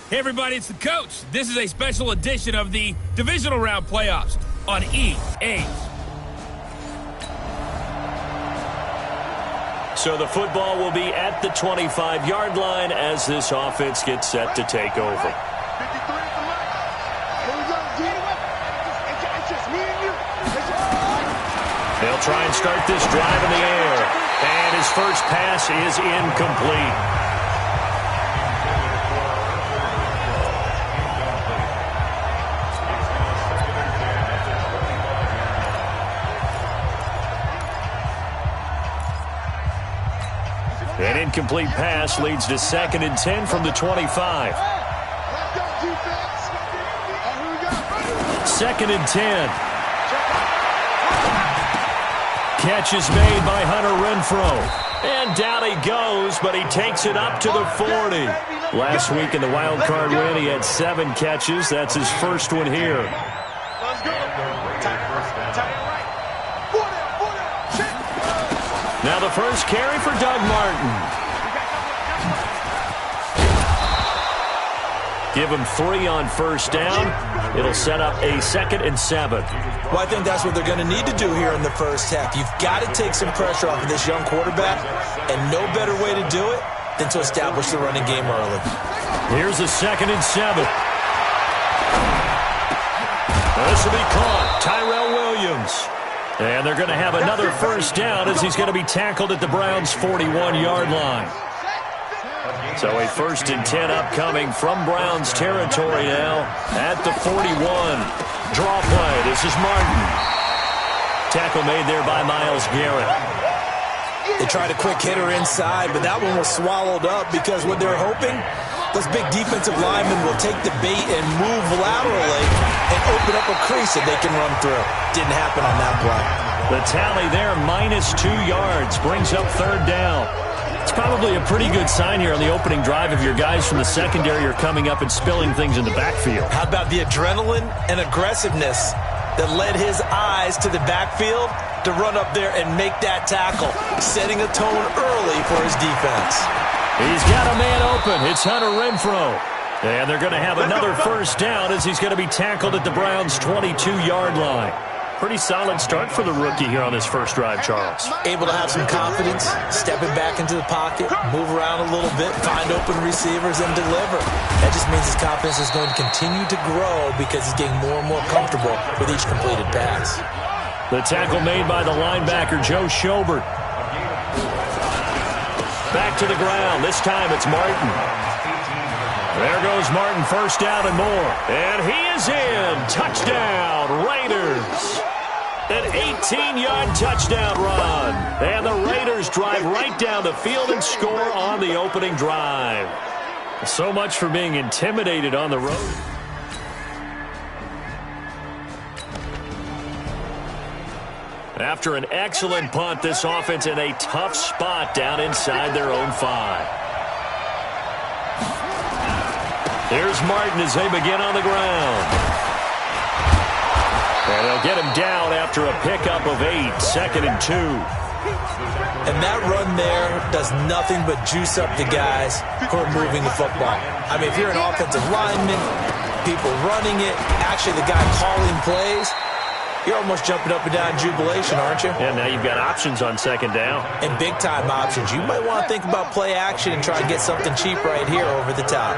Hey everybody, it's the coach. This is a special edition of the Divisional Round Playoffs on EA. So the football will be at the 25-yard line as this offense gets set to take over. They'll try and start this drive in the air. And his first pass is incomplete. An incomplete pass leads to 2nd and 10 from the 25. 2nd and 10. Catch is made by Hunter Renfrow. And down he goes, but he takes it up to the 40. Last week in the wild card win, he had 7 catches. That's his first one here. Now the first carry for Doug Martin. Give him 3 on first down. It'll set up a 2nd and 7. Well, I think that's what they're going to need to do here in the first half. You've got to take some pressure off of this young quarterback, and no better way to do it than to establish the running game early. Here's a 2nd and 7. This will be caught. Tyrell Williams. And they're going to have another first down as he's going to be tackled at the Browns' 41-yard line. So a 1st and 10 upcoming from Browns territory now at the 41. Draw play. This is Martin. Tackle made there by Myles Garrett. They tried a quick hitter inside, but that one was swallowed up because what they're hoping, those big defensive linemen will take the bait and move laterally and open up a crease that they can run through. Didn't happen on that play. The tally there, -2 yards, brings up 3rd down. It's probably a pretty good sign here on the opening drive if your guys from the secondary are coming up and spilling things in the backfield. How about the adrenaline and aggressiveness that led his eyes to the backfield to run up there and make that tackle, setting a tone early for his defense. He's got a man open. It's Hunter Renfrow. And they're going to have another first down as he's going to be tackled at the Browns' 22-yard line. Pretty solid start for the rookie here on this first drive, Charles. Able to have some confidence, stepping back into the pocket, move around a little bit, find open receivers, and deliver. That just means his confidence is going to continue to grow because he's getting more and more comfortable with each completed pass. The tackle made by the linebacker, Joe Schobert. Back to the ground. This time it's Martin. There goes Martin, first down and more. And he is in. Touchdown, Raiders. An 18-yard touchdown run. And the Raiders drive right down the field and score on the opening drive. So much for being intimidated on the road. After an excellent punt, this offense in a tough spot down inside their own 5. Here's Martin as they begin on the ground. And they'll get him down after a pickup of 8, 2nd and 2. And that run there does nothing but juice up the guys who are moving the football. I mean, if you're an offensive lineman, people running it, actually the guy calling plays, you're almost jumping up and down in jubilation, aren't you? And now you've got options on 2nd down. And big-time options. You might want to think about play action and try and get something cheap right here over the top.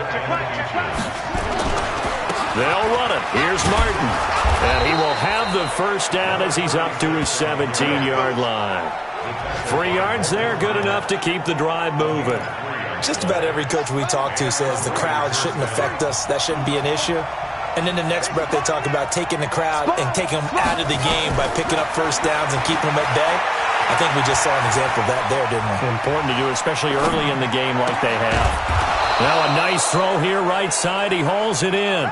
They'll run it. Here's Martin. And he will have the first down as he's up to his 17-yard line. 3 yards there, good enough to keep the drive moving. Just about every coach we talk to says the crowd shouldn't affect us. That shouldn't be an issue. And then the next breath they talk about taking the crowd and taking them out of the game by picking up first downs and keeping them at bay. I think we just saw an example of that there, didn't we? Important to do, especially early in the game like they have. Now a nice throw here right side. He hauls it in.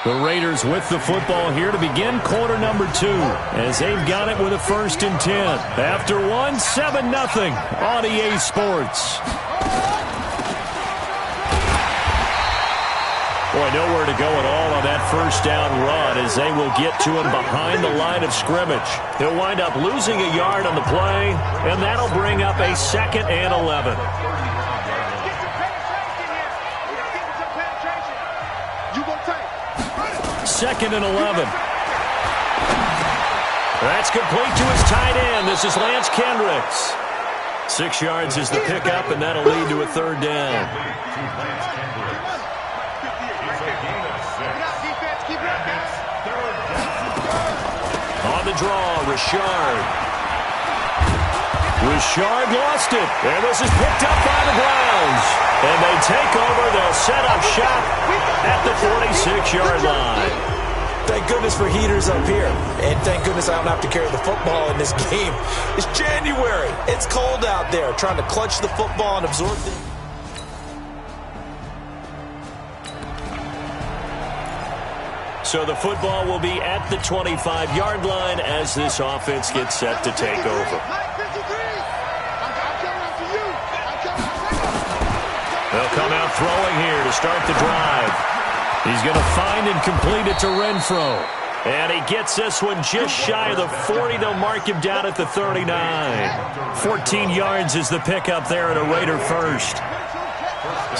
The Raiders with the football here to begin quarter number 2 as they've got it with a 1st and 10. After 1, 7-0 on EA Sports. Boy, nowhere to go at all on that first down run as they will get to him behind the line of scrimmage. He'll wind up losing a yard on the play, and that'll bring up a 2nd and 11. 2nd and 11. That's complete to his tight end. This is Lance Kendricks. 6 yards is the pickup, and that'll lead to a 3rd down. On the draw, Richard. Richard lost it, and this is picked up by the Browns. And they take over. They'll set up shop at the 46-yard line. Thank goodness for heaters up here. And thank goodness I don't have to carry the football in this game. It's January. It's cold out there. Trying to clutch the football and absorb things. So the football will be at the 25-yard line as this offense gets set to take over. They'll come out throwing here to start the drive. He's going to find and complete it to Renfro. And he gets this one just shy of the 40. They'll mark him down at the 39. 14 yards is the pickup there at a Raider first.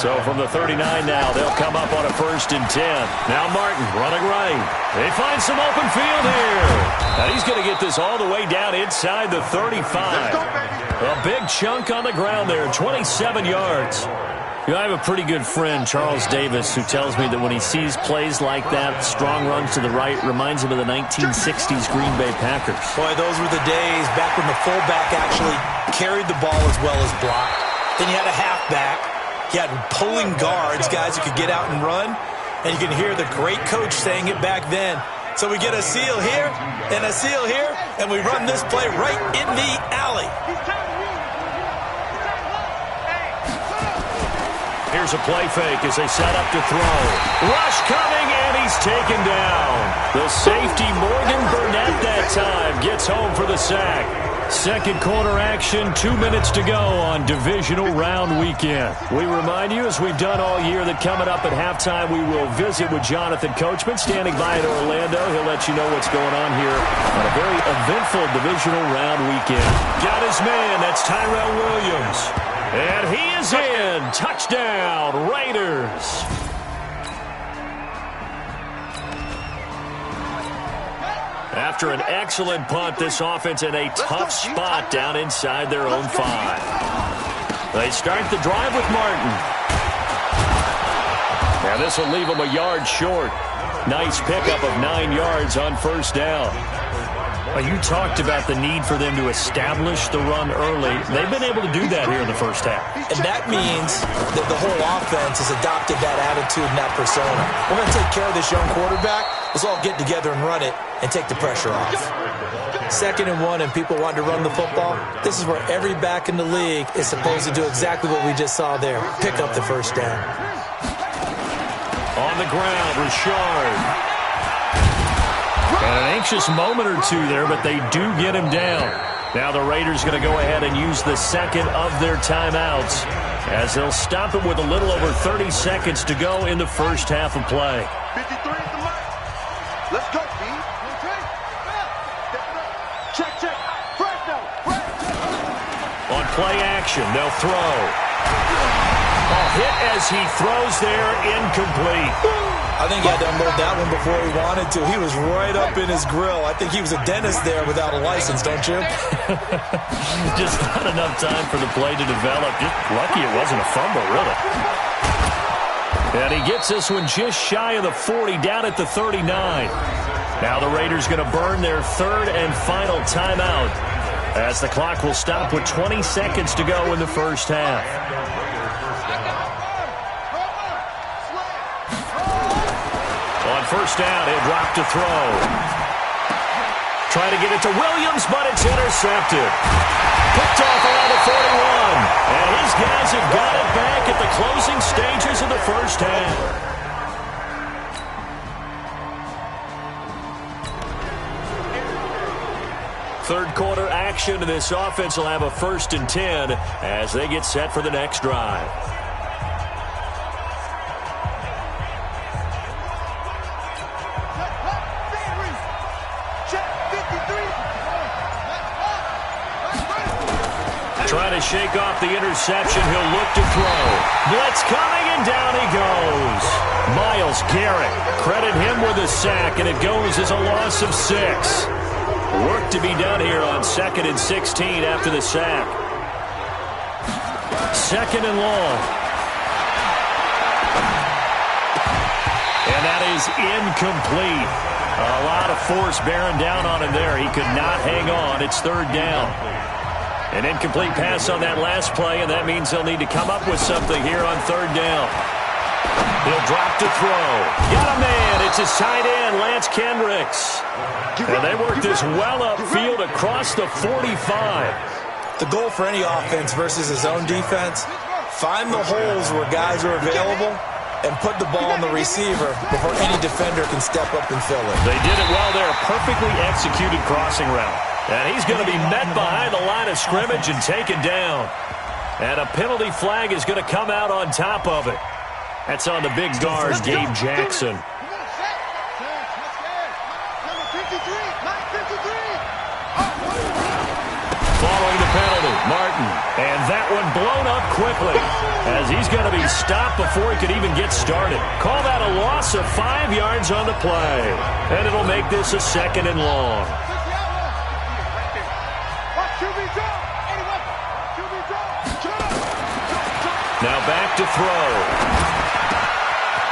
So from the 39 now, they'll come up on a 1st and 10. Now Martin running right. They find some open field here. And he's going to get this all the way down inside the 35. A big chunk on the ground there, 27 yards. You know, I have a pretty good friend, Charles Davis, who tells me that when he sees plays like that, strong runs to the right, reminds him of the 1960s Green Bay Packers. Boy, those were the days back when the fullback actually carried the ball as well as blocked. Then you had a halfback. You had pulling guards, guys who could get out and run. And you can hear the great coach saying it back then. So we get a seal here and a seal here, and we run this play right in the alley. Here's a play fake as they set up to throw. Rush coming, and he's taken down. The safety, Morgan Burnett, that time gets home for the sack. 2nd quarter action, 2 minutes to go on divisional round weekend. We remind you, as we've done all year, that coming up at halftime, we will visit with Jonathan Coachman, standing by in Orlando. He'll let you know what's going on here on a very eventful divisional round weekend. Got his man, that's Tyrell Williams. And he is in. Touchdown, Raiders. After an excellent punt, this offense in a tough spot down inside their own 5. They start the drive with Martin. Now this will leave them a yard short. Nice pickup of 9 yards on 1st down. Well, you talked about the need for them to establish the run early. They've been able to do that here in the 1st half. And that means that the whole offense has adopted that attitude and that persona. We're going to take care of this young quarterback. Let's all get together and run it and take the pressure off. 2nd and 1 and people want to run the football. This is where every back in the league is supposed to do exactly what we just saw there. Pick up the 1st down. On the ground, Richard. And an anxious moment or two there, but they do get him down. Now the Raiders going to go ahead and use the 2nd of their timeouts as they'll stop him with a little over 30 seconds to go in the 1st half of play. 53 is the mark. Let's go, B. Check. On play action, they'll throw. A hit as he throws there, incomplete. I think he had to unload that one before he wanted to. He was right up in his grill. I think he was a dentist there without a license, don't you? Just not enough time for the play to develop. Just lucky it wasn't a fumble, really. And he gets this one just shy of the 40, down at the 39. Now the Raiders going to burn their 3rd and final timeout as the clock will stop with 20 seconds to go in the 1st half. On 1st down, he'll drop to throw. Try to get it to Williams, but it's intercepted. Picked off around the 41. And his guys have got it back at the closing stages of the 1st half. Third quarter action, and this offense will have a 1st and 10 as they get set for the next drive. Trying to shake off the interception. He'll look to throw. Blitz coming, and down he goes. Miles Myles Garrett. Credit him with a sack, and it goes as a loss of 6. Work to be done here on 2nd and 16 after the sack. 2nd and long. And that is incomplete. A lot of force bearing down on him there. He could not hang on. It's 3rd down. An incomplete pass on that last play, and that means they'll need to come up with something here on 3rd down. He'll drop to throw. Got a man. It's his tight end, Lance Kendricks. And they work this well upfield across the 45. The goal for any offense versus his own defense, find the holes where guys are available and put the ball on the receiver before any defender can step up and fill it. They did it well there. Perfectly executed crossing route. And he's going to be met behind the line of scrimmage and taken down. And a penalty flag is going to come out on top of it. That's on the big guard, Gabe Jackson. Following the penalty, Martin. And that one blown up quickly as he's going to be stopped before he could even get started. Call that a loss of 5 yards on the play. And it'll make this a 2nd and long. Now back to throw.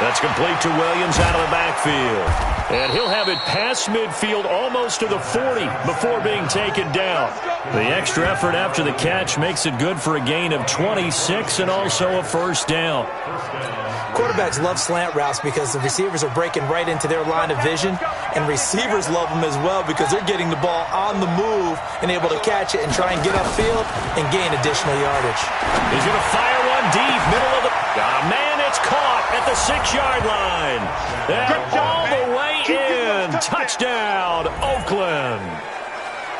That's complete to Williams out of the backfield. And he'll have it past midfield almost to the 40 before being taken down. The extra effort after the catch makes it good for a gain of 26 and also a 1st down. Quarterbacks love slant routes because the receivers are breaking right into their line of vision, and receivers love them as well because they're getting the ball on the move and able to catch it and try and get upfield and gain additional yardage. He's going to fire one deep, middle of the... man, it's caught at the 6-yard line. And all the way in. Touchdown, Oakland.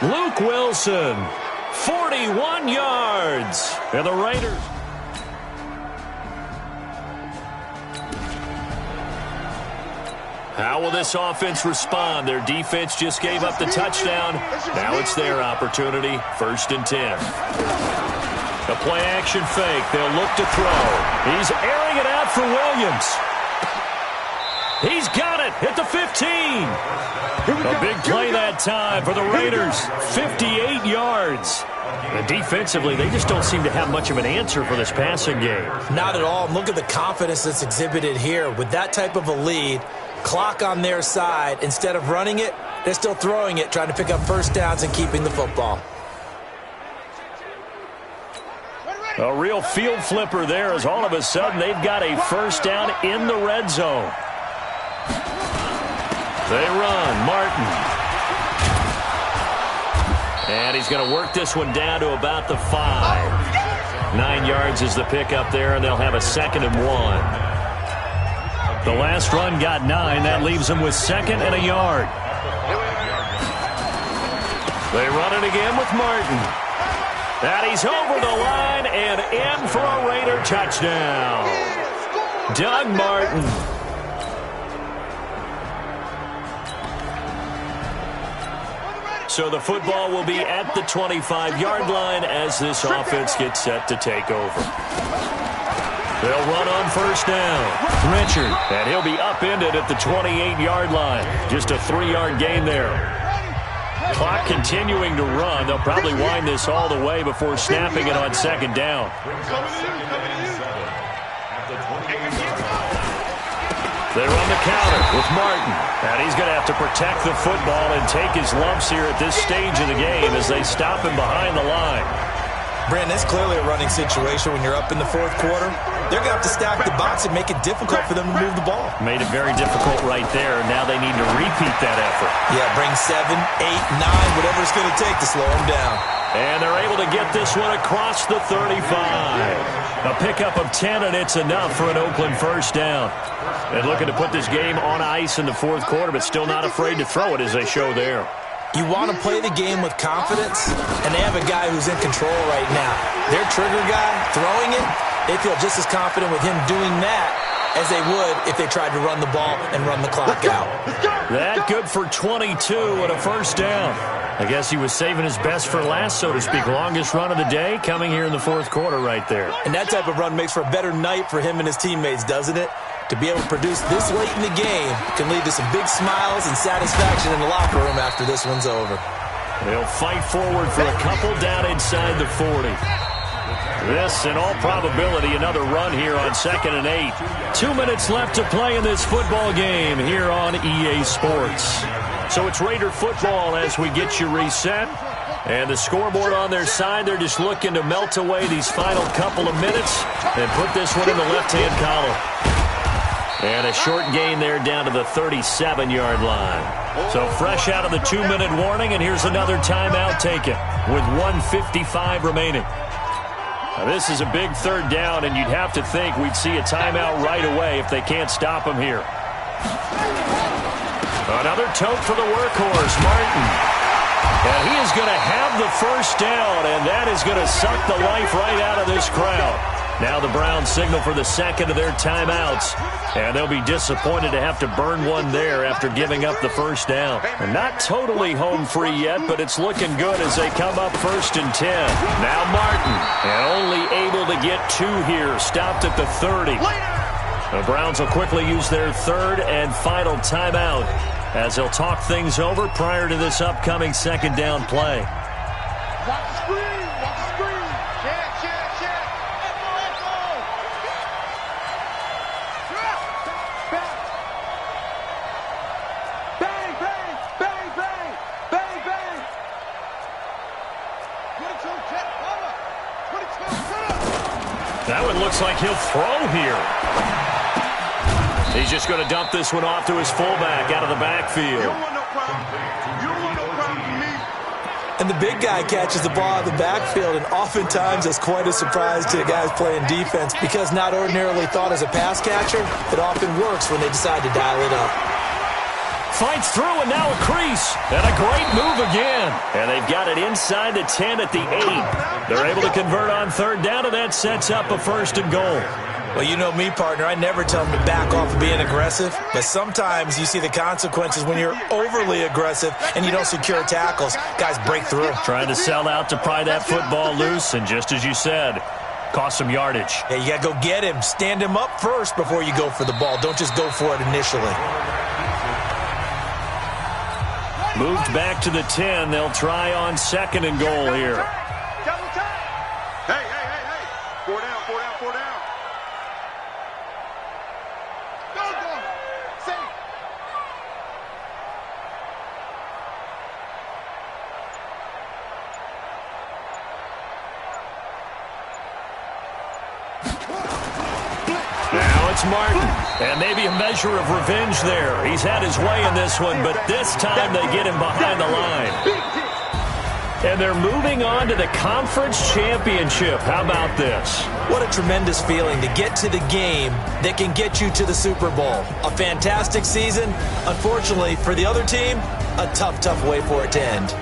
Luke Wilson, 41 yards. And the Raiders... How will this offense respond? Their defense just gave up the touchdown. Now it's their opportunity. 1st and 10. A play-action fake. They'll look to throw. He's airing it out for Williams. He's got it at the 15. A big play that time for the Raiders. 58 yards. And defensively, they just don't seem to have much of an answer for this passing game. Not at all. Look at the confidence that's exhibited here. With that type of a lead, clock on their side, instead of running it, they're still throwing it, trying to pick up 1st downs and keeping the football. A real field flipper there as all of a sudden they've got a 1st down in the red zone. They run. Martin. And he's going to work this one down to about the 5. 9 yards is the pickup there, and they'll have a 2nd and 1. The last run got 9. That leaves them with 2nd and a yard. They run it again with Martin. And he's over the line and in for a Raider touchdown. Doug Martin. So the football will be at the 25-yard line as this offense gets set to take over. They'll run on 1st down. Richard, and he'll be upended at the 28-yard line. Just a 3-yard gain there. Clock continuing to run. They'll probably wind this all the way before snapping it on 2nd down. They run the counter with Martin. And he's going to have to protect the football and take his lumps here at this stage of the game as they stop him behind the line. Brandon, it's clearly a running situation when you're up in the 4th quarter. They're going to have to stack the box and make it difficult for them to move the ball. Made it very difficult right there. Now they need to repeat that effort. Yeah, bring 7, 8, 9, whatever it's going to take to slow them down. And they're able to get this one across the 35. A pickup of 10, and it's enough for an Oakland 1st down. And looking to put this game on ice in the 4th quarter, but still not afraid to throw it as they show there. You want to play the game with confidence, and they have a guy who's in control right now. Their trigger guy, throwing it, they feel just as confident with him doing that as they would if they tried to run the ball and run the clock out. That good for 22 and a 1st down. I guess he was saving his best for last, so to speak. Longest run of the day coming here in the 4th quarter right there. And that type of run makes for a better night for him and his teammates, doesn't it? To be able to produce this late in the game can lead to some big smiles and satisfaction in the locker room after this one's over. They'll fight forward for a couple down inside the 40. This, in all probability, another run here on 2nd and 8. 2 minutes left to play in this football game here on EA Sports. So it's Raider football as we get you reset. And the scoreboard on their side, they're just looking to melt away these final couple of minutes and put this one in the left-hand column. And a short gain there down to the 37-yard line. So fresh out of the 2-minute warning, and here's another timeout taken with 1:55 remaining. Now, this is a big 3rd down, and you'd have to think we'd see a timeout right away if they can't stop him here. Another tote for the workhorse, Martin. And he is going to have the first down, and that is going to suck the life right out of this crowd. Now the Browns signal for the second of their timeouts, and they'll be disappointed to have to burn one there after giving up the first down. And not totally home free yet, but it's looking good as they come up 1st and 10. Now Martin, and only able to get 2 here, stopped at the 30. The Browns will quickly use their 3rd and final timeout as they'll talk things over prior to this upcoming 2nd down play. Watch the screen. Watch the screen. Check. Echo. Bang, bang, bang, bang, bang, bang. 22, check, cover. 22, cover. That one looks like he'll throw here. He's just going to dump this one off to his fullback out of the backfield. You don't want no problem. You don't want no problem with me. And the big guy catches the ball out of the backfield, and oftentimes it's quite a surprise to the guys playing defense because not ordinarily thought as a pass catcher, it often works when they decide to dial it up. Fights through, and now a crease. And a great move again. And they've got it inside the 10 at the 8. They're able to convert on 3rd down, and that sets up a 1st and goal. Well, you know me, partner. I never tell them to back off of being aggressive, but sometimes you see the consequences when you're overly aggressive and you don't secure tackles. Guys break through. Trying to sell out to pry that football loose, and just as you said, cost some yardage. Yeah, you got to go get him. Stand him up first before you go for the ball. Don't just go for it initially. Moved back to the 10. They'll try on 2nd and goal here. Hey. 4 down. Go. Safe. Now it's Martin. And maybe a measure of revenge there. He's had his way in this one, but this time they get him behind the line. And they're moving on to the conference championship. How about this? What a tremendous feeling to get to the game that can get you to the Super Bowl. A fantastic season. Unfortunately, for the other team, a tough way for it to end.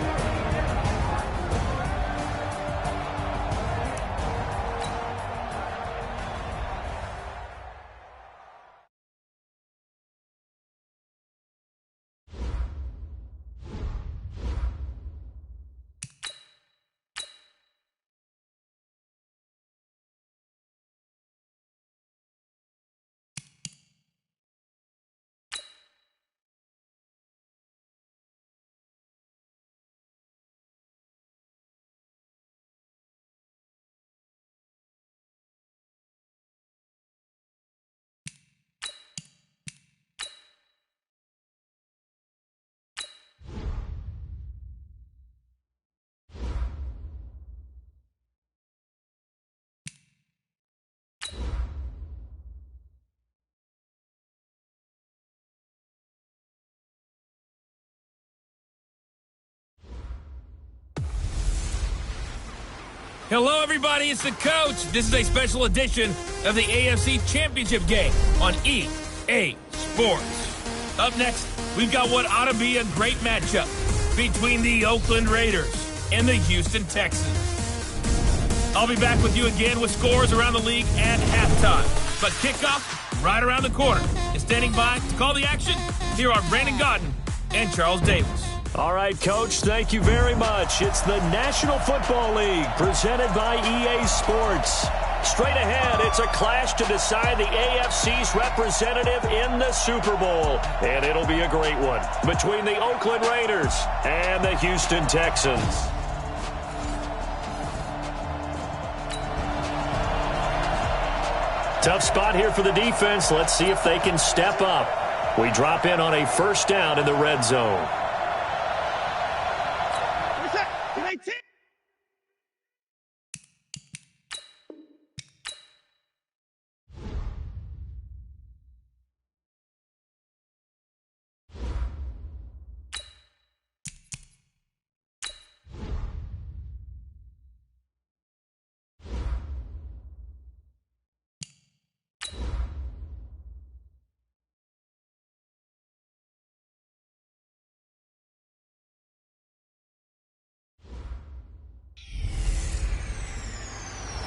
Hello, everybody. It's the coach. This is a special edition of the AFC Championship game on EA Sports. Up next, we've got what ought to be a great matchup between the Oakland Raiders and the Houston Texans. I'll be back with you again with scores around the league at halftime. But kickoff right around the corner. And standing by to call the action, here are Brandon Godden and Charles Davis. All right, Coach, thank you very much. It's the National Football League presented by EA Sports. Straight ahead, it's a clash to decide the AFC's representative in the Super Bowl. And it'll be a great one between the Oakland Raiders and the Houston Texans. Tough spot here for the defense. Let's see if they can step up. We drop in on a first down in the red zone.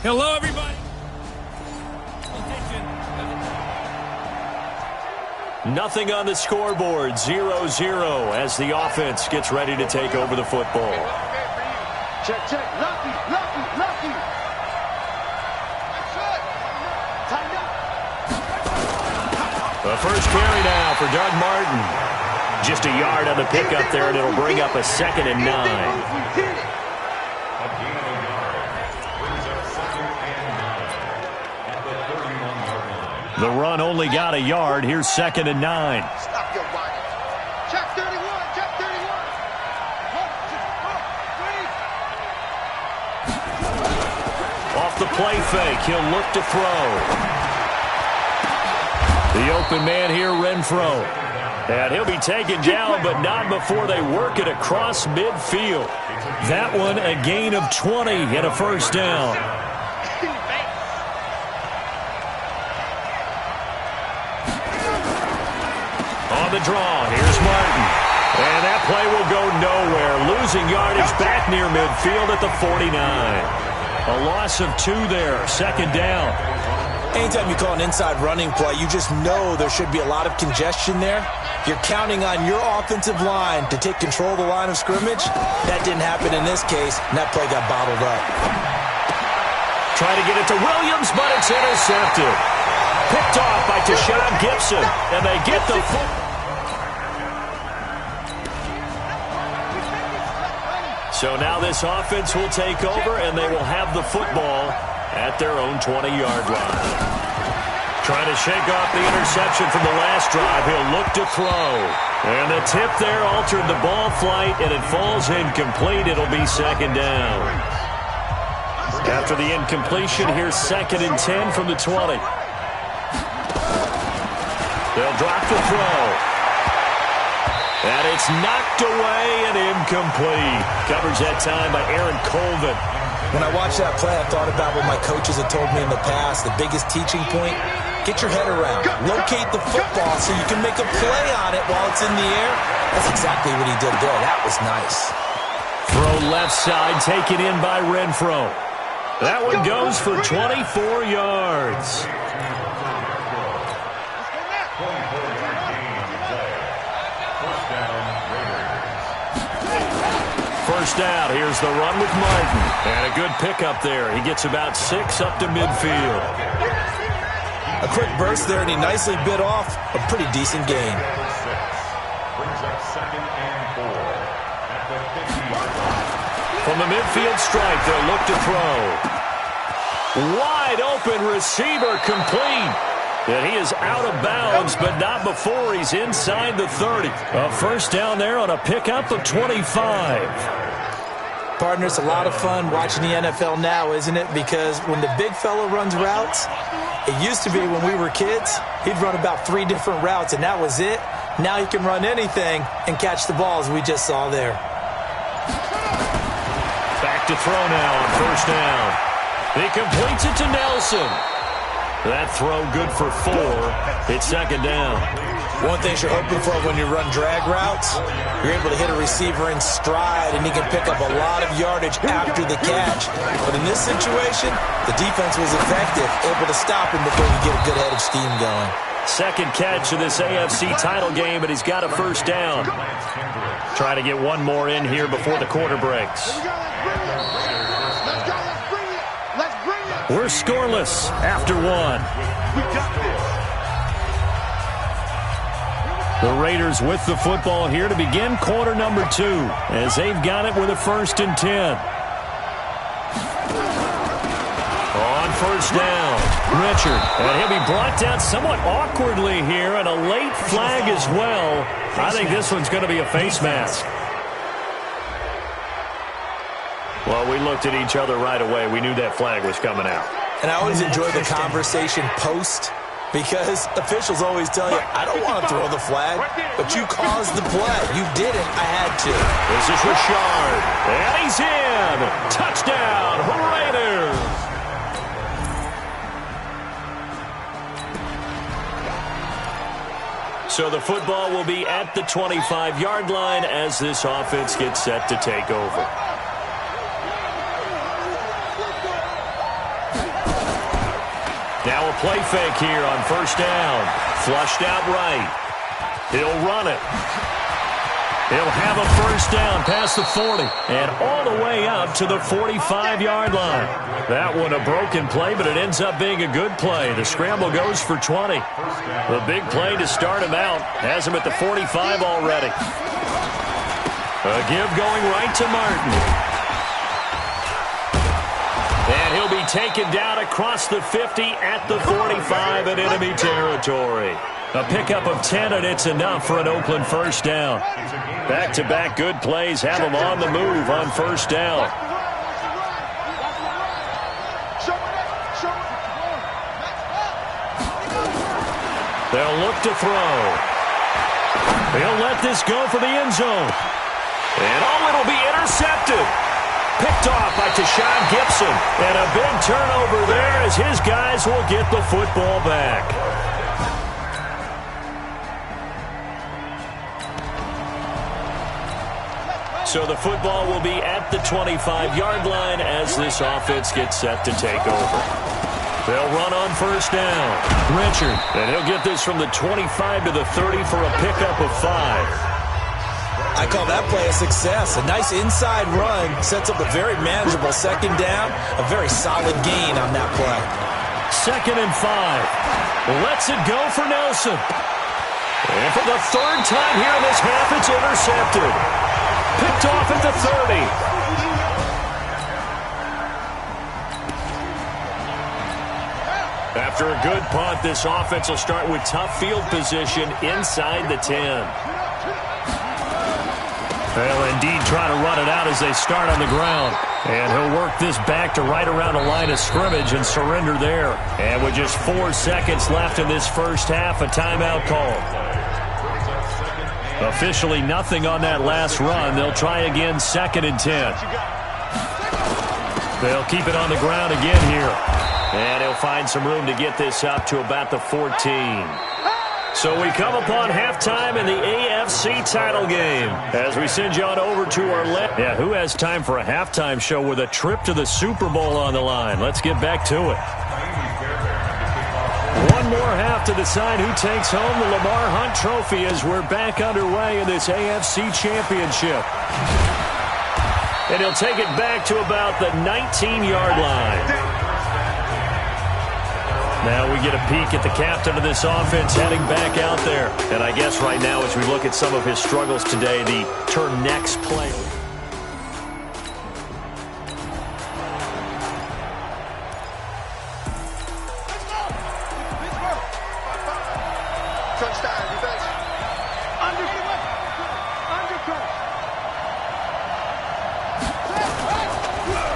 Hello, everybody. Nothing on the scoreboard, 0-0 as the offense gets ready to take over the football. Check, check. Lucky, lucky, lucky. That's it. Tighten up. The first carry now for Doug Martin. Just a yard on the pickup there, and it'll bring up a 2nd and 9. The run only got a yard. Here's 2nd and 9. Stop your whining. Check 31, check 31. 1, 2, 3. Off the play fake, he'll look to throw. The open man here, Renfro. And he'll be taken down, but not before they work it across midfield. That one a gain of 20 and a first down. On the draw, here's Martin. And that play will go nowhere. Losing yardage back near midfield at the 49. A loss of 2 there, 2nd down. Anytime you call an inside running play, you just know there should be a lot of congestion there. You're counting on your offensive line to take control of the line of scrimmage. That didn't happen in this case, and that play got bottled up. Try to get it to Williams, but it's intercepted. Picked off by Tashawn Gibson, and they get the football. So now this offense will take over, and they will have the football at their own 20-yard line. Trying to shake off the interception from the last drive. He'll look to throw. And the tip there altered the ball flight, and it falls incomplete. It'll be 2nd down. After the incompletion, here's 2nd and 10 from the 20. They'll drop the throw. And it's knocked away and incomplete. Covers that time by Aaron Colvin. When I watched that play, I thought about what my coaches had told me in the past. The biggest teaching point, get your head around. Locate the football so you can make a play on it while it's in the air. That's exactly what he did there. That was nice. Throw left side, taken in by Renfro. That one goes for 24 yards. First down, here's the run with Martin. And a good pickup there. He gets about 6 up to midfield. A quick burst there, and he nicely bit off a pretty decent gain. From the midfield stripe, they'll look to throw. Wide open receiver complete. And he is out of bounds, but not before he's inside the 30. A first down there on a pickup of 25. Partner, it's a lot of fun watching the NFL now, isn't it? Because when the big fella runs routes, it used to be when we were kids, he'd run about 3 different routes, and that was it. Now he can run anything and catch the ball, as we just saw there. Back to throw now on first down. He completes it to Nelson. That throw good for 4. It's 2nd down. One thing you're hoping for when you run drag routes, you're able to hit a receiver in stride, and he can pick up a lot of yardage after the catch. But in this situation, the defense was effective, able to stop him before he get a good head of steam going. Second catch of this AFC title game, but he's got a first down. Try to get one more in here before the quarter breaks. Let's go, let's bring it. Let's go, let's bring it. Let's bring it. We're scoreless after one. We got this. The Raiders with the football here to begin quarter number 2 as they've got it with a 1st and 10. On first down, Richard. And he'll be brought down somewhat awkwardly here, and a late flag as well. I think this one's going to be a face mask. Well, we looked at each other right away. We knew that flag was coming out. And I always enjoy the conversation post, because officials always tell you, I don't want to throw the flag, but you caused the play. You did it. I had to. This is Rashard. And he's in. Touchdown, Raiders. So the football will be at the 25-yard line as this offense gets set to take over. Now a play fake here on first down. Flushed out right. He'll run it. He'll have a first down past the 40 and all the way up to the 45-yard line. That one a broken play, but it ends up being a good play. The scramble goes for 20. The big play to start him out has him at the 45 already. A give going right to Martin. And he'll be taken down across the 50 at the 45 in enemy territory. A pickup of 10, and it's enough for an Oakland first down. Back-to-back good plays have them on the move on first down. They'll look to throw. They'll let this go for the end zone. And it'll be intercepted. Picked off by Tashawn Gibson. And a big turnover there as his guys will get the football back. So the football will be at the 25-yard line as this offense gets set to take over. They'll run on first down. Richard. And he'll get this from the 25 to the 30 for a pickup of 5. I call that play a success. A nice inside run sets up a very manageable second down. A very solid gain on that play. 2nd and 5. Lets it go for Nelson. And for the 3rd time here in this half, it's intercepted. Picked off at the 30. After a good punt, this offense will start with tough field position inside the 10. They'll indeed try to run it out as they start on the ground. And he'll work this back to right around the line of scrimmage and surrender there. And with just 4 seconds left in this first half, a timeout call. Officially nothing on that last run. They'll try again 2nd and 10. They'll keep it on the ground again here. And he'll find some room to get this up to about the 14. So we come upon halftime in the AFC title game as we send you on over to our left. Yeah, who has time for a halftime show with a trip to the Super Bowl on the line? Let's get back to it. One more half to decide who takes home the Lamar Hunt Trophy as we're back underway in this AFC Championship. And he'll take it back to about the 19-yard line. Now we get a peek at the captain of this offense heading back out there. And I guess right now as we look at some of his struggles today, the turn next play.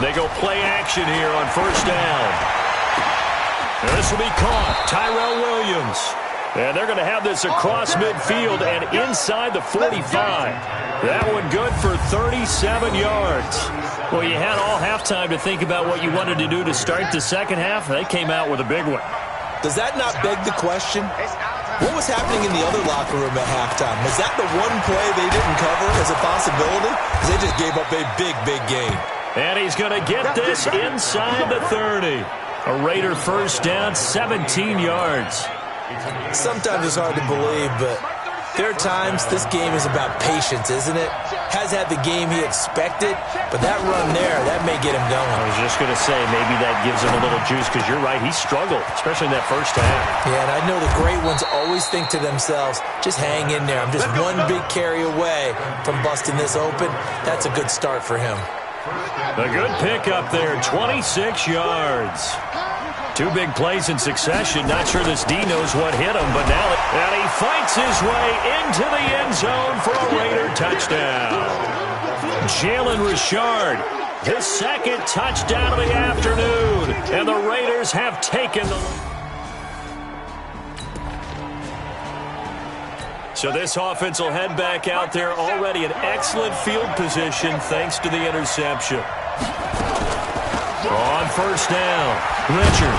They go play action here on first down. This will be caught. Tyrell Williams. And they're going to have this across midfield and inside the 45. That one good for 37 yards. Well, you had all halftime to think about what you wanted to do to start the second half. They came out with a big one. Does that not beg the question? What was happening in the other locker room at halftime? Was that the one play they didn't cover as a possibility? Because they just gave up a big, big gain. And he's going to get this inside the 30. A Raider first down, 17 yards. Sometimes it's hard to believe, but There are times this game is about patience, isn't it? Has had the game he expected, but that run there, that may get him going. I was just going to say, maybe that gives him a little juice, because you're right, he struggled, especially in that first half. Yeah, and I know the great ones always think to themselves, just hang in there. I'm just one big carry away from busting this open. That's a good start for him. A good pickup there, 26 yards. Two big plays in succession. Not sure this D knows what hit him, but now and he fights his way into the end zone for a Raider touchdown. Jalen Richard, his second touchdown of the afternoon, and the Raiders have taken the lead. So this offense will head back out there, already in excellent field position thanks to the interception. On first down, Richard.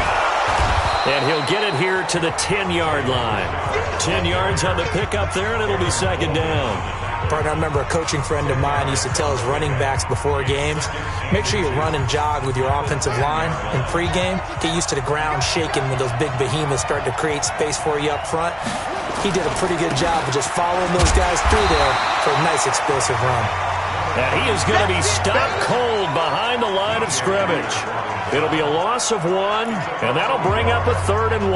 And he'll get it here to the 10-yard line. 10 yards on the pickup there, and it'll be second down. Partner, I remember a coaching friend of mine used to tell his running backs before games, make sure you run and jog with your offensive line in pregame. Get used to the ground shaking when those big behemoths start to create space for you up front. He did a pretty good job of just following those guys through there for a nice explosive run. And he is going to be stopped cold behind the line of scrimmage. It'll be a loss of 1, and that'll bring up a 3rd and 1.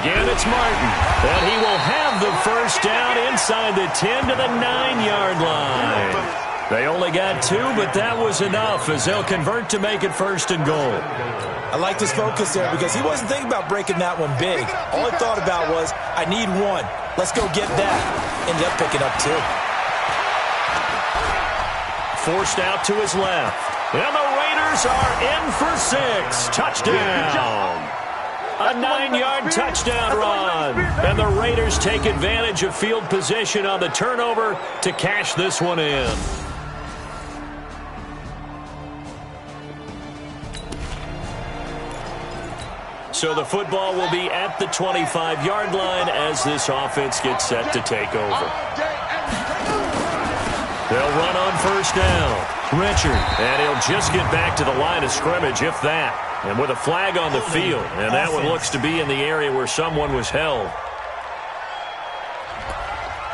Again, it's Martin, and he will have the first down inside the 10 to the 9-yard line. They only got 2, but that was enough as they'll convert to make it 1st and goal. I like this focus there because he wasn't thinking about breaking that one big. All he thought about was, I need 1. Let's go get that. Ended up picking up 2. Forced out to his left. And the Raiders are in for 6. Touchdown. A 9-yard touchdown run. And the Raiders take advantage of field position on the turnover to cash this one in. So the football will be at the 25-yard line as this offense gets set to take over. They'll run on first down. Richard, and he'll just get back to the line of scrimmage, if that. And with a flag on the field, and that one looks to be in the area where someone was held.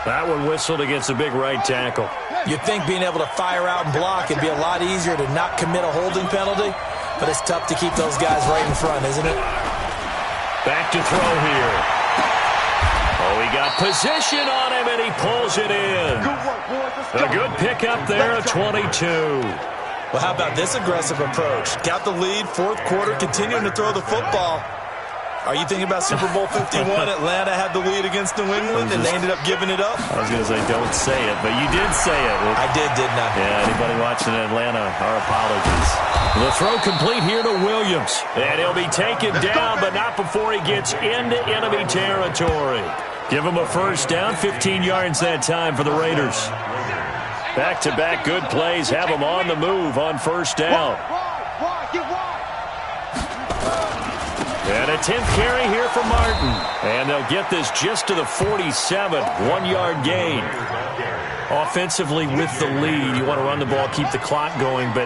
That one whistled against a big right tackle. You'd think being able to fire out and block would be a lot easier to not commit a holding penalty, but it's tough to keep those guys right in front, isn't it? Back to throw here. Oh, he got position on him, and he pulls it in. A good pickup there at 22. Well, how about this aggressive approach? Got the lead, 4th quarter, continuing to throw the football. Are you thinking about Super Bowl 51? Atlanta had the lead against New England, and they ended up giving it up? I was going to say, don't say it, but you did say it. I did, didn't I? Yeah, anybody watching in Atlanta, our apologies. The throw complete here to Williams. And he'll be taken down, but not before he gets into enemy territory. Give him a first down, 15 yards that time for the Raiders. Back-to-back good plays have them on the move on first down. And a 10th carry here for Martin. And they'll get this just to the 47, 1-yard gain. Offensively with the lead, you want to run the ball, keep the clock going, but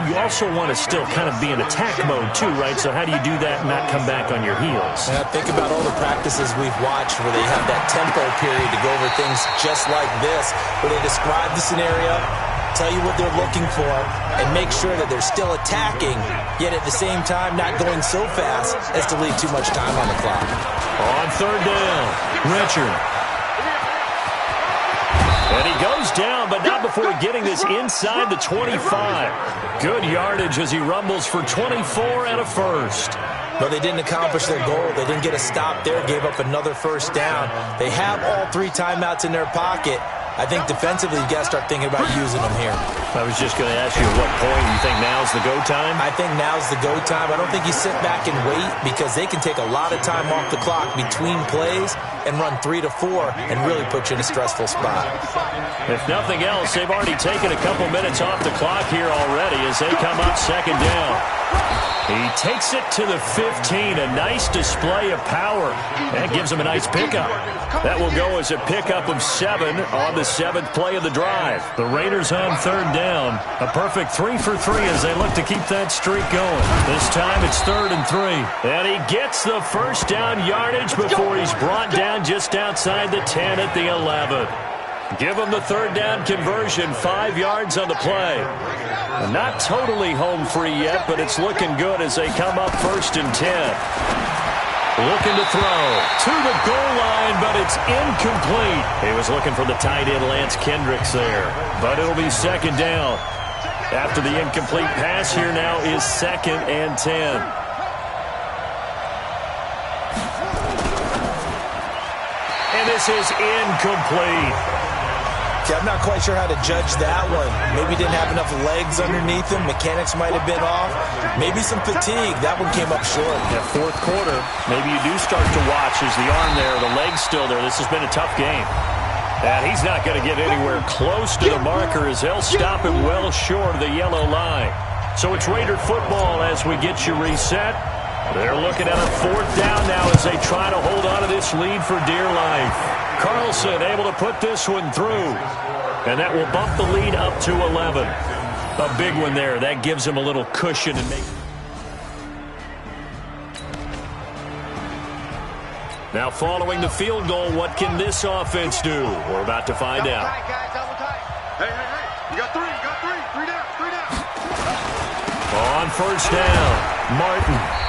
you also want to still kind of be in attack mode too, right? So how do you do that and not come back on your heels? And I think about all the practices we've watched where they have that tempo period to go over things just like this, where they describe the scenario, tell you what they're looking for, and make sure that they're still attacking, yet at the same time not going so fast as to leave too much time on the clock. On third down, Richard. And he goes down, but not before getting this inside the 25. Good yardage as he rumbles for 24 and a first. But they didn't accomplish their goal. They didn't get a stop there, gave up another first down. They have all 3 timeouts in their pocket. I think defensively, you got to start thinking about using them here. I was just going to ask you at what point you think now's the go time? I think now's the go time. I don't think you sit back and wait because they can take a lot of time off the clock between plays and run 3 to 4 and really put you in a stressful spot. If nothing else, they've already taken a couple minutes off the clock here already as they come up second down. He takes it to the 15. A nice display of power. That gives him a nice pickup. That will go as a pickup of 7 on the 7th play of the drive. The Raiders on third down. A perfect 3 for 3 as they look to keep that streak going. This time it's 3rd and 3. And he gets the first down yardage before he's brought down just outside the 10 at the 11. Give him the 3rd down conversion, 5 yards on the play. Not totally home free yet, but it's looking good as they come up 1st and 10. Looking to throw to the goal line, but it's incomplete. He was looking for the tight end Lance Kendricks there, but it'll be 2nd down. After the incomplete pass, here now is 2nd and 10. And this is incomplete. I'm not quite sure how to judge that one. Maybe didn't have enough legs underneath him. Mechanics might have been off. Maybe some fatigue. That one came up short. Yeah, 4th quarter, maybe you do start to watch as the arm there, the leg's still there. This has been a tough game. And he's not going to get anywhere close to the marker as they'll stop him well short of the yellow line. So it's Raider football as we get you reset. They're looking at a 4th down now as they try to hold on to this lead for dear life. Carlson able to put this one through. And that will bump the lead up to 11. A big one there. That gives him a little cushion and make. Now following the field goal, what can this offense do? We're about to find out. Hey, you got 3, you got 3. 3 down, 3 down. On 1st down, Martin.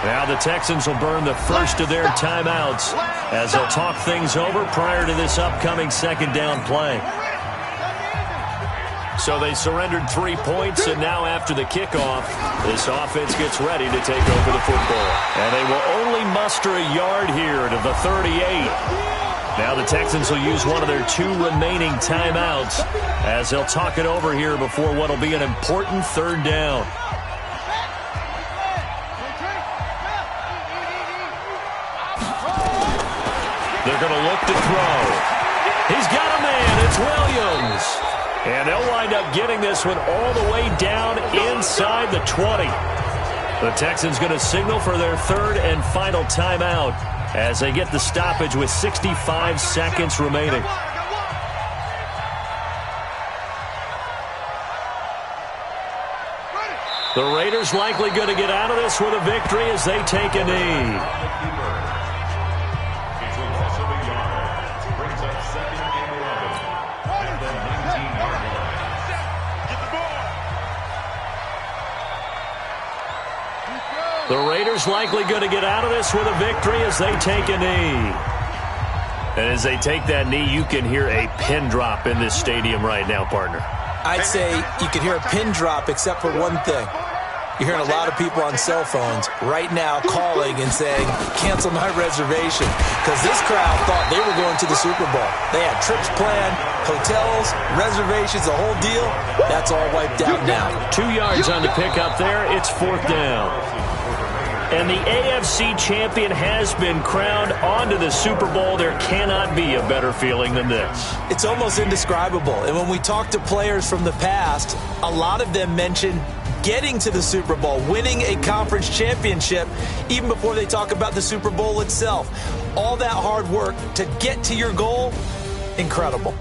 Now the Texans will burn the first of their timeouts as they'll talk things over prior to this upcoming 2nd down play. So they surrendered 3 points, and now after the kickoff, this offense gets ready to take over the football. And they will only muster a yard here to the 38. Now the Texans will use one of their 2 remaining timeouts as they'll talk it over here before what will be an important 3rd down. They're going to look to throw. He's got a man. It's Williams. And they'll wind up getting this one all the way down inside the 20. The Texans going to signal for their 3rd and final timeout as they get the stoppage with 65 seconds remaining. The Raiders likely going to get out of this with a victory as they take a knee. The Raiders likely going to get out of this with a victory as they take a knee. And as they take that knee, you can hear a pin drop in this stadium right now, partner. I'd say you can hear a pin drop except for one thing. You're hearing a lot of people on cell phones right now calling and saying, cancel my reservation, because this crowd thought they were going to the Super Bowl. They had trips planned, hotels, reservations, the whole deal. That's all wiped out now. 2 yards on the pickup there. It's 4th down. And the AFC champion has been crowned onto the Super Bowl. There cannot be a better feeling than this. It's almost indescribable. And when we talk to players from the past, a lot of them mention getting to the Super Bowl, winning a conference championship, even before they talk about the Super Bowl itself. All that hard work to get to your goal, incredible.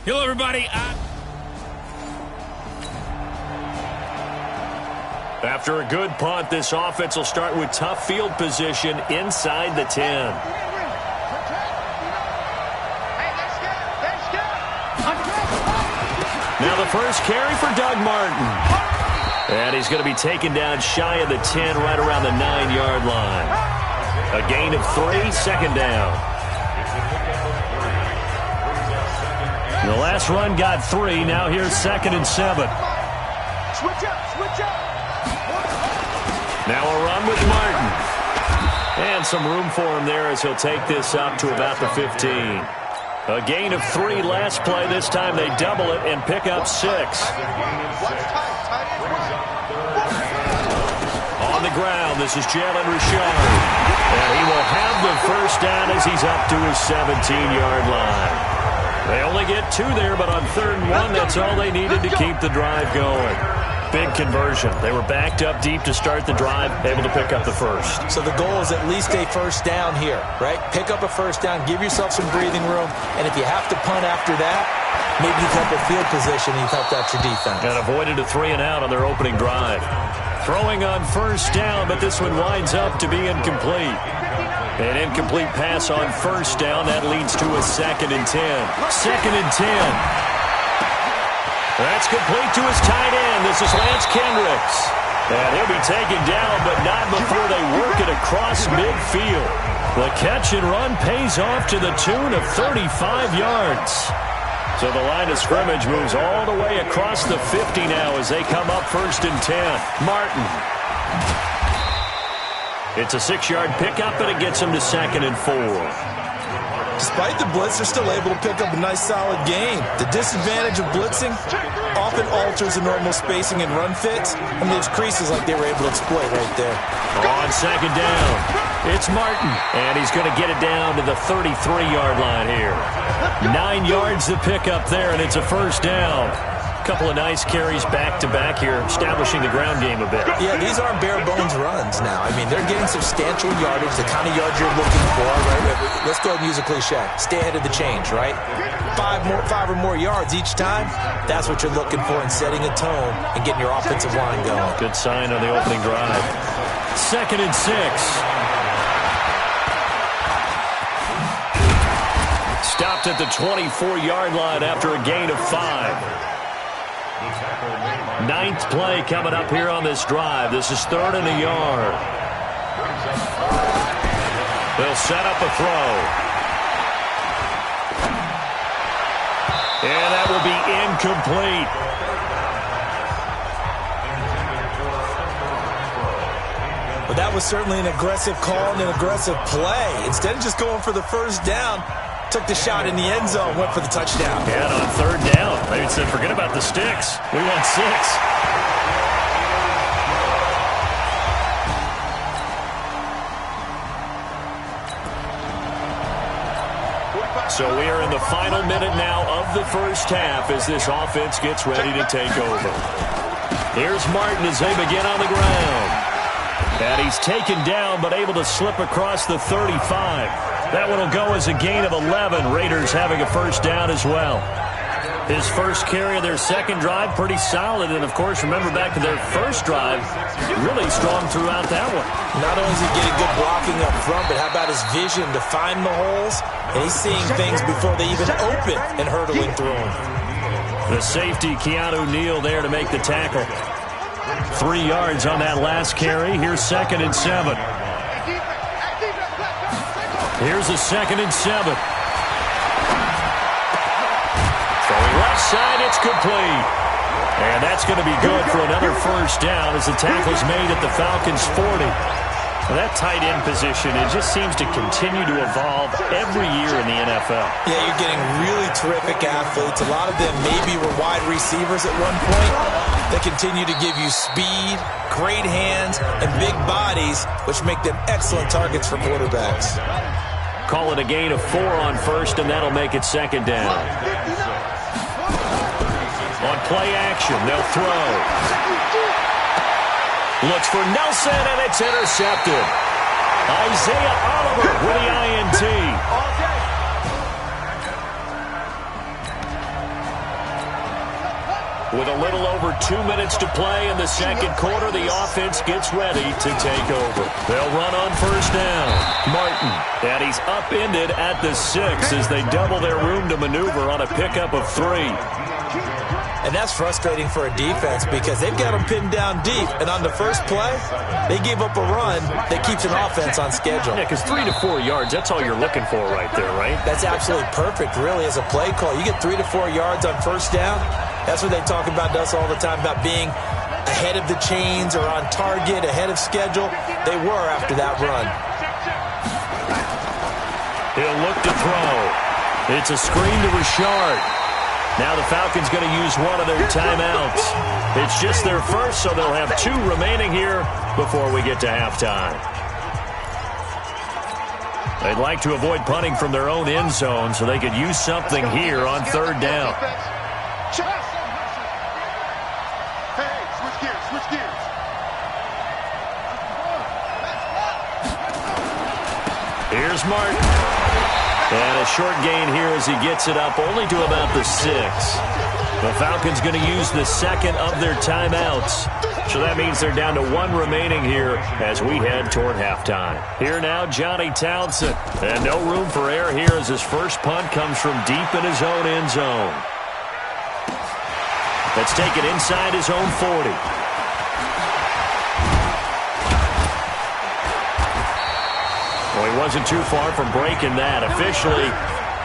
Hello, everybody. After a good punt, this offense will start with tough field position inside the 10. Now the first carry for Doug Martin. And he's going to be taken down shy of the 10, right around the 9-yard line. A gain of 3, second down. The last run got 3. Now here's 2nd and 7. Switch up. Now a run with Martin. And some room for him there as he'll take this up to about the 15. A gain of 3 last play. This time they double it and pick up 6. On the ground, this is Jalen Richard. And he will have the first down as he's up to his 17-yard line. They only get 2 there, but on 3rd and 1, that's all they needed to keep the drive going. Big conversion. They were backed up deep to start the drive, able to pick up the first. So the goal is at least a first down here, right? Pick up a first down, give yourself some breathing room, and if you have to punt after that, maybe you kept a field position and you've helped out your defense. And avoided a 3 and out on their opening drive. Throwing on first down, but this one winds up to be incomplete. An incomplete pass on first down. That leads to a 2nd and 10. 2nd and 10. That's complete to his tight end. This is Lance Kendricks. And he'll be taken down, but not before they work it across midfield. The catch and run pays off to the tune of 35 yards. So the line of scrimmage moves all the way across the 50 now as they come up 1st and 10. Martin. It's a 6-yard pickup, and it gets him to 2nd and 4. Despite the blitz, they're still able to pick up a nice, solid gain. The disadvantage of blitzing often alters the normal spacing and run fits, and leaves creases like they were able to exploit right there. On 2nd down, it's Martin, and he's going to get it down to the 33-yard line here. 9 yards to pick up there, and it's a first down. Couple of nice carries back-to-back here, establishing the ground game a bit. Yeah, these aren't bare-bones runs now. I mean, they're getting substantial yardage, the kind of yards you're looking for, right? Let's go ahead and use a cliche. Stay ahead of the change, right? 5 or more yards each time, that's what you're looking for in setting a tone and getting your offensive line going. Good sign on the opening drive. 2nd and 6. Stopped at the 24-yard line after a gain of 5. 9th play coming up here on this drive. This is 3rd and a yard. They'll set up a throw. And that will be incomplete. But that was certainly an aggressive call and an aggressive play. Instead of just going for the first down, took the shot in the end zone, went for the touchdown. And on 3rd down, they said, forget about the sticks. We want 6. So we are in the final minute now of the first half as this offense gets ready to take over. Here's Martin as they begin on the ground. And he's taken down but able to slip across the 35. That one will go as a gain of 11. Raiders having a first down as well. His first carry of their second drive, pretty solid. And, of course, remember back to their first drive, really strong throughout that one. Not only is he getting good blocking up front, but how about his vision to find the holes? And he's seeing things before they even open and hurdling through them. The safety, Keanu Neal, there to make the tackle. 3 yards on that last carry. Here's 2nd and 7. Here's a 2nd and 7. Throwing left side, it's complete. And that's going to be good for another first down as the tackle's made at the Falcons' 40. Well, that tight end position, it just seems to continue to evolve every year in the NFL. Yeah, you're getting really terrific athletes. A lot of them maybe were wide receivers at one point. They continue to give you speed, great hands, and big bodies, which make them excellent targets for quarterbacks. Call it a gain of 4 on first, and that'll make it 2nd down. On play action, they'll throw. Looks for Nelson, and it's intercepted. Isaiah Oliver with the INT. With a little over 2 minutes to play in the second quarter, the offense gets ready to take over. They'll run on first down. Martin, and he's upended at the 6 as they double their room to maneuver on a pickup of 3. And that's frustrating for a defense because they've got them pinned down deep. And on the first play, they give up a run that keeps an offense on schedule. Yeah, because 3 to 4 yards, that's all you're looking for right there, right? That's absolutely perfect, really, as a play call. You get 3 to 4 yards on first down. That's what they talk about to us all the time, about being ahead of the chains or on target, ahead of schedule. They were after that run. He'll look to throw. It's a screen to Richard. Now the Falcons going to use one of their timeouts. It's just their first, so they'll have 2 remaining here before we get to halftime. They'd like to avoid punting from their own end zone so they could use something here on third down. Hey, switch gears, switch gears. Here's Martin. And a short gain here as he gets it up only to about the 6. The Falcons going to use the second of their timeouts. So that means they're down to 1 remaining here as we head toward halftime. Here now, Johnny Townsend. And no room for error here as his first punt comes from deep in his own end zone. Let's take it inside his own 40. Well, he wasn't too far from breaking that. Officially,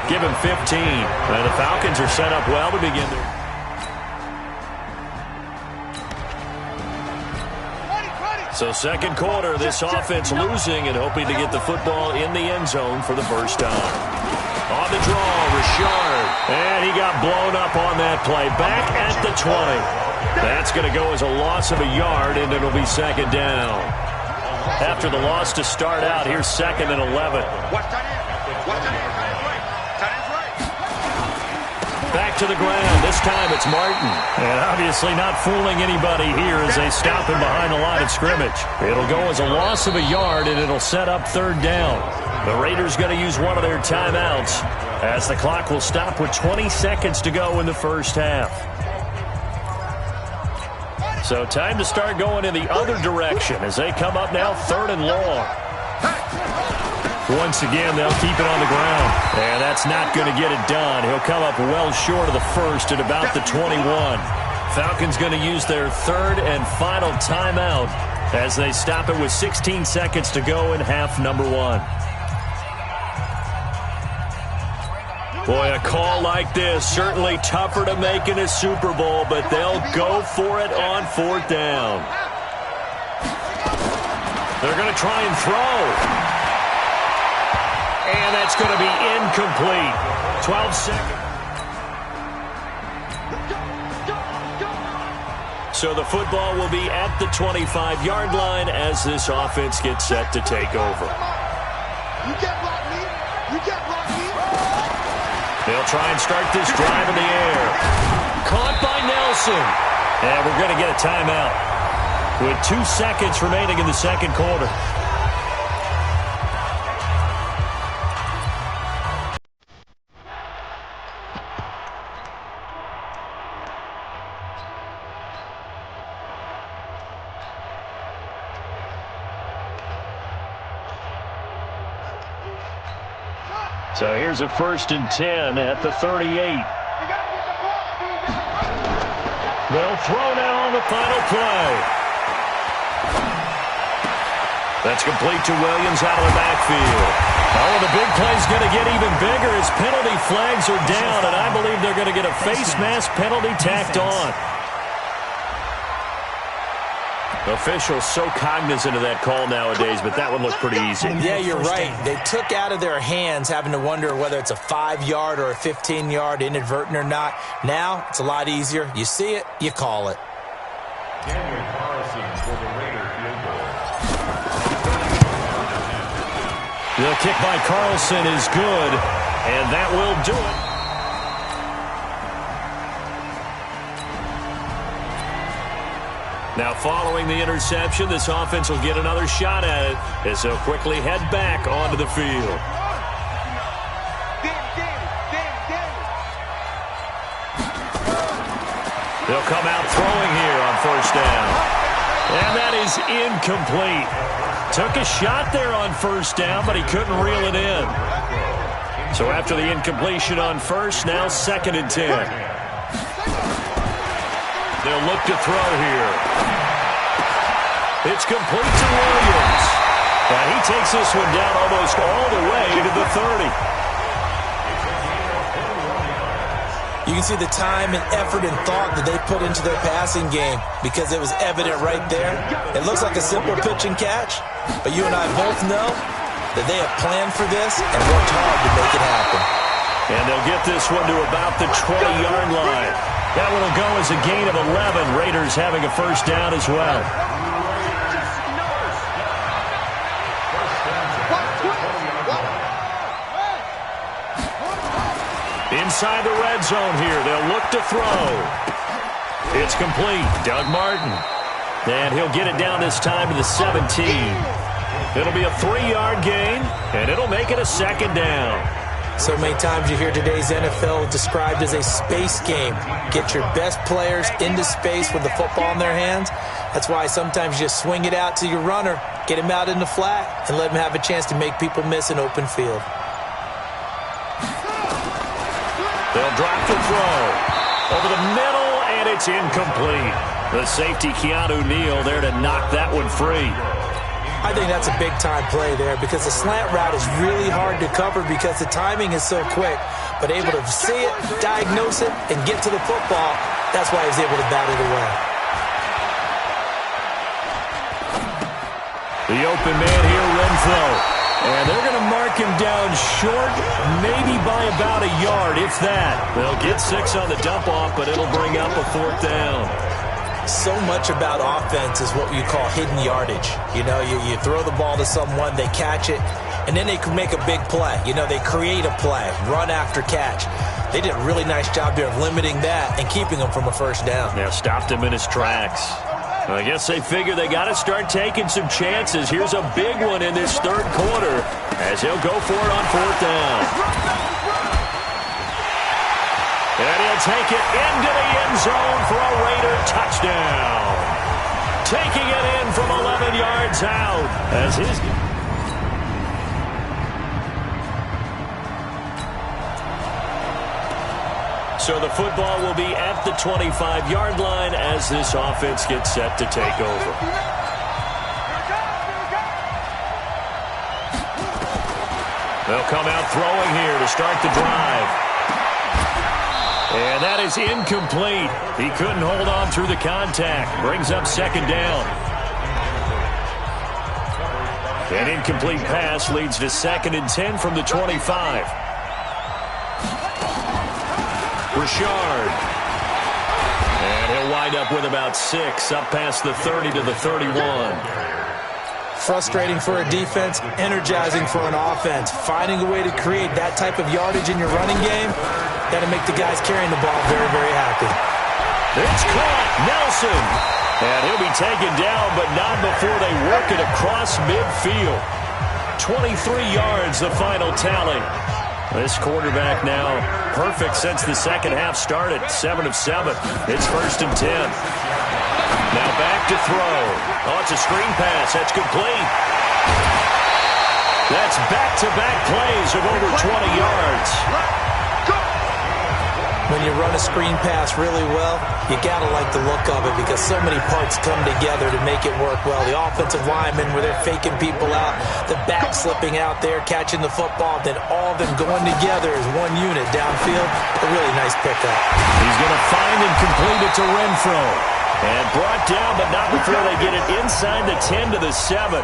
give him 15. And the Falcons are set up well to begin their... So second quarter, this offense losing and hoping to get the football in the end zone for the first time. On the draw, Richard. And he got blown up on that play. Back at the 20. That's going to go as a loss of a yard, and it'll be second down. After the loss to start out, here's second and 11. Watch tight end. Watch tight end. Tight end's right. Tight end's right. Back to the ground. This time it's Martin. And obviously not fooling anybody here as they stop him behind the line of scrimmage. It'll go as a loss of a yard, and it'll set up third down. The Raiders going to use one of their timeouts as the clock will stop with 20 seconds to go in the first half. So time to start going in the other direction as they come up now third and long. Once again, they'll keep it on the ground. And that's not going to get it done. He'll come up well short of the first at about the 21. Falcons going to use their third and final timeout as they stop it with 16 seconds to go in half number 1. Boy, a call like this, certainly tougher to make in a Super Bowl, but they'll go for it on fourth down. They're going to try and throw. And that's going to be incomplete. 12 seconds. So the football will be at the 25-yard line as this offense gets set to take over. You can't block me. You can't block me. They'll try and start this drive in the air. Caught by Nelson. And we're going to get a timeout with 2 seconds remaining in the second quarter. So here's a 1st and 10 at the 38. They'll throw now on the final play. That's complete to Williams out of the backfield. Oh, the big play's going to get even bigger as penalty flags are down, and I believe they're going to get a face mask penalty tacked on. Officials so cognizant of that call nowadays, but that one looked pretty easy. Yeah, you're right. They took out of their hands having to wonder whether it's a 5-yard or a 15-yard inadvertent or not. Now, it's a lot easier. You see it, you call it. The kick by Carlson is good, and that will do it. Now, following the interception, this offense will get another shot at it as they'll quickly head back onto the field. They'll They'll come out throwing here on first down. And that is incomplete. Took a shot there on first down, but he couldn't reel it in. So after the incompletion on first, now 2nd and 10. They'll look to throw here. It's complete to Williams. And he takes this one down almost all the way to the 30. You can see the time and effort and thought that they put into their passing game because it was evident right there. It looks like a simple pitch and catch, but you and I both know that they have planned for this and worked hard to make it happen. And they'll get this one to about the 20-yard line. That one will go as a gain of 11. Raiders having a first down as well. Inside the red zone here, they'll look to throw. It's complete. Doug Martin. And he'll get it down this time to the 17. It'll be a 3-yard gain, and it'll make it a 2nd down. So many times you hear today's NFL described as a space game. Get your best players into space with the football in their hands. That's why sometimes you just swing it out to your runner, get him out in the flat, and let him have a chance to make people miss an open field. They'll drop the throw. Over the middle, and it's incomplete. The safety, Keanu Neal, there to knock that one free. I think that's a big-time play there because the slant route is really hard to cover because the timing is so quick. But able to see it, diagnose it, and get to the football, that's why he was able to bat it away. The open man here, Renfro. And they're going to mark him down short, maybe by about a yard, if that. They'll get 6 on the dump-off, but it'll bring up a 4th down. So much about offense is what you call hidden yardage. You know, you throw the ball to someone, they catch it, and then they can make a big play. You know, they create a play, run after catch. They did a really nice job there of limiting that and keeping him from a first down. Yeah, stopped him in his tracks. I guess they figure they got to start taking some chances. Here's a big one in this 3rd quarter as he'll go for it on 4th down. And he'll take it into the end zone for a Raider touchdown. Taking it in from 11 yards out as his... So the football will be at the 25-yard line as this offense gets set to take over. They'll come out throwing here to start the drive. And that is incomplete. He couldn't hold on through the contact. Brings up 2nd down. An incomplete pass leads to 2nd and 10 from the 25. Richard. And he'll wind up with about 6, up past the 30 to the 31. Frustrating for a defense, energizing for an offense. Finding a way to create that type of yardage in your running game, that'll make the guys carrying the ball very, very happy. It's caught. Nelson. And he'll be taken down, but not before they work it across midfield. 23 yards, the final tally. This quarterback now perfect since the 2nd half started. 7 of 7. It's 1st and 10. Now back to throw. Oh, it's a screen pass. That's complete. That's back-to-back plays of over 20 yards. When you run a screen pass really well, you got to like the look of it because so many parts come together to make it work well. The offensive linemen, where they're faking people out, the back slipping out there, catching the football, then all of them going together as one unit downfield. A really nice pickup. He's going to find and complete it to Renfro. And brought down, but not before they get it inside the 10 to the 7.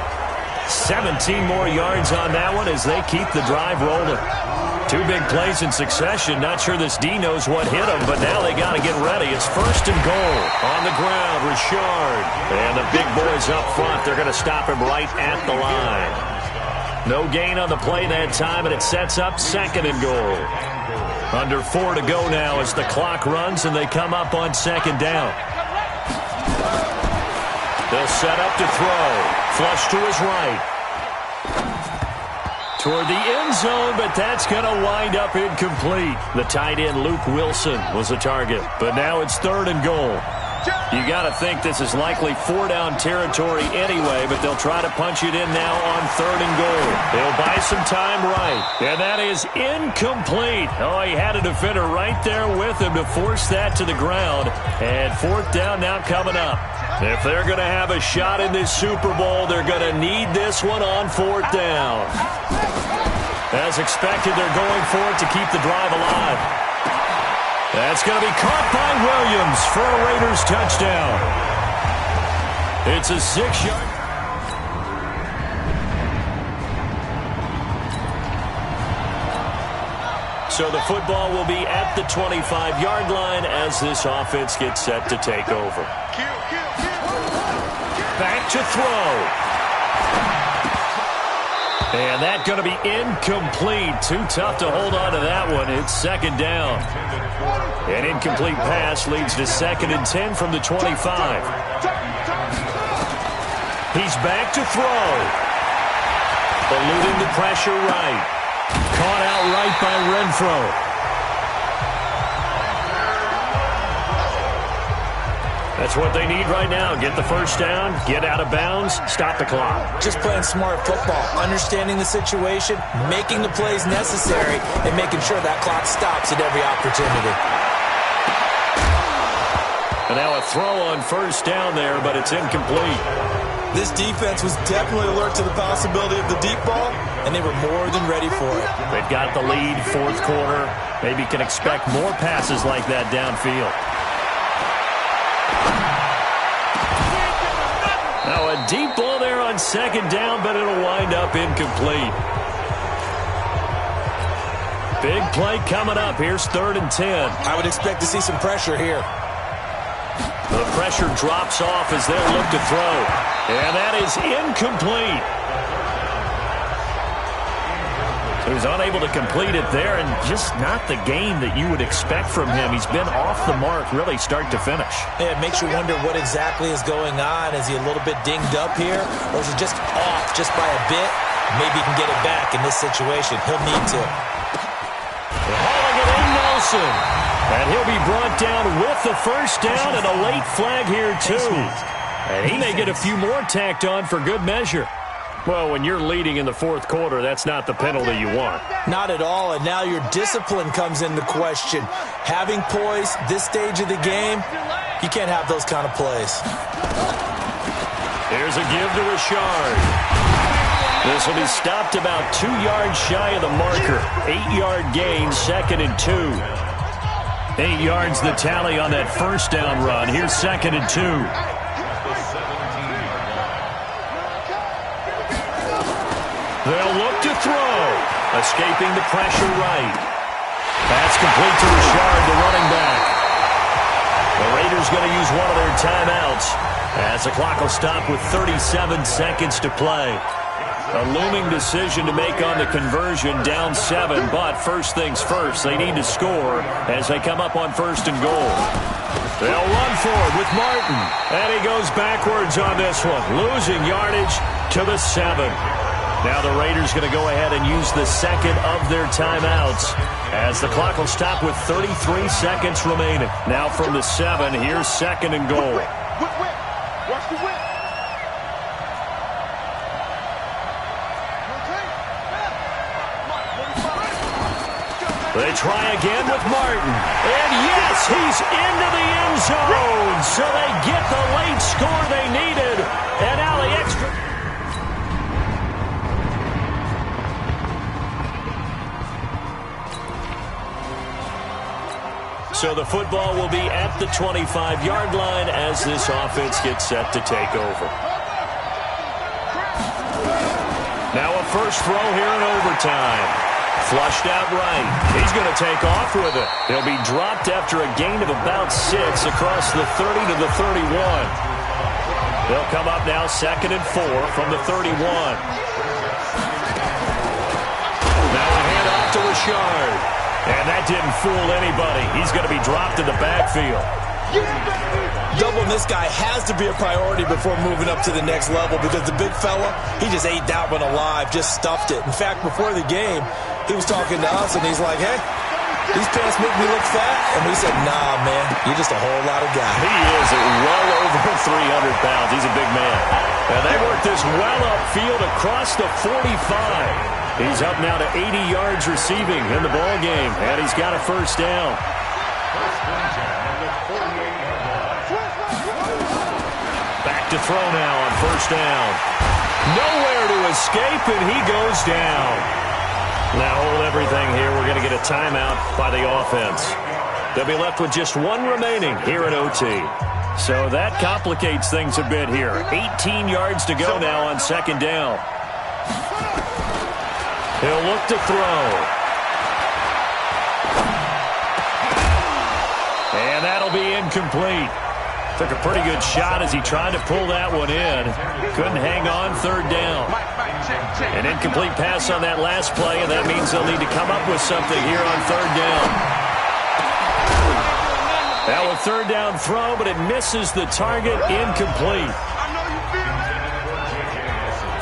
17 more yards on that one as they keep the drive rolling. 2 big plays in succession. Not sure this D knows what hit him, but now they got to get ready. It's 1st and goal. On the ground, Richard. And the big boys up front, they're going to stop him right at the line. No gain on the play that time, and it sets up 2nd and goal. Under 4 to go now as the clock runs, and they come up on 2nd down. They'll set up to throw. Flush to his right. toward the end zone, but that's going to wind up incomplete. The tight end, Luke Wilson, was a target, but now it's 3rd and goal. You got to think this is likely 4-down territory anyway, but they'll try to punch it in now on 3rd and goal. They'll buy some time right, and that is incomplete. Oh, he had a defender right there with him to force that to the ground, and 4th down now coming up. If they're going to have a shot in this Super Bowl, they're going to need this one on 4th down. As expected, they're going for it to keep the drive alive. That's going to be caught by Williams for a Raiders touchdown. It's a 6-yard. So the football will be at the 25-yard line as this offense gets set to take over. Back to throw. And that's going to be incomplete. Too tough to hold on to that one. It's 2nd down. An incomplete pass leads to 2nd and 10 from the 25. He's back to throw. Eluding the pressure right. Caught out right by Renfro. That's what they need right now. Get the 1st down, get out of bounds, stop the clock. Just playing smart football, understanding the situation, making the plays necessary, and making sure that clock stops at every opportunity. And now a throw on 1st down there, but it's incomplete. This defense was definitely alert to the possibility of the deep ball, and they were more than ready for it. They've got the lead, 4th quarter. Maybe can expect more passes like that downfield. Now a deep ball there on 2nd down, but it'll wind up incomplete. Big play coming up. Here's 3rd and 10. I would expect to see some pressure here. The pressure drops off as they'll look to throw. And that is incomplete. He was unable to complete it there, and just not the game that you would expect from him. He's been off the mark really start to finish. Yeah, it makes you wonder what exactly is going on. Is he a little bit dinged up here, or is he just off just by a bit? Maybe he can get it back in this situation. He'll need to. They're hauling it in, Nelson. And he'll be brought down with the 1st down and a late flag here, too. And he may get a few more tacked on for good measure. Well, when you're leading in the 4th quarter, that's not the penalty you want. Not at all, and now your discipline comes into question. Having poise this stage of the game, you can't have those kind of plays. Here's a give to Richard. This will be stopped about 2 yards shy of the marker. 8-yard gain, 2nd and 2. 8 yards the tally on that 1st down run. Here's 2nd and 2. They'll look to throw. Escaping the pressure right. Pass complete to Richard, the running back. The Raiders going to use one of their timeouts as the clock will stop with 37 seconds to play. A looming decision to make on the conversion, down 7, but first things first, they need to score as they come up on 1st and goal. They'll run forward with Martin, and he goes backwards on this one, losing yardage to the 7. Now the Raiders going to go ahead and use the 2nd of their timeouts as the clock will stop with 33 seconds remaining. Now from the 7, here's 2nd and goal. Watch the whip. They try again with Martin. And yes, he's into the end zone. So they get the late score they needed. And now the extra. So the football will be at the 25-yard line as this offense gets set to take over. Now a first throw here in overtime. Flushed out right. He's going to take off with it. He'll be dropped after a gain of about 6 across the 30 to the 31. They'll come up now 2nd and 4 from the 31. Now a handoff to Richard. And that didn't fool anybody. He's going to be dropped in the backfield. Doubling this guy has to be a priority before moving up to the next level because the big fella, he just ate that one alive, just stuffed it. In fact, before the game, he was talking to us, and he's like, hey, these pants make me look fat. And we said, nah, man, you're just a whole lot of guy. He is well over 300 pounds. He's a big man. And they work this well upfield across the 45. He's up now to 80 yards receiving in the ball game, and he's got a first down. Back to throw now on first down. Nowhere to escape, and he goes down. Now hold everything here. We're going to get a timeout by the offense. They'll be left with just one remaining here at OT. So that complicates things a bit here. 18 yards to go now on second down. He'll look to throw. And that'll be incomplete. Took a pretty good shot as he tried to pull that one in. Couldn't hang on, third down. An incomplete pass on that last play, and that means they'll need to come up with something here on third down. Now a third down throw, but it misses the target, incomplete.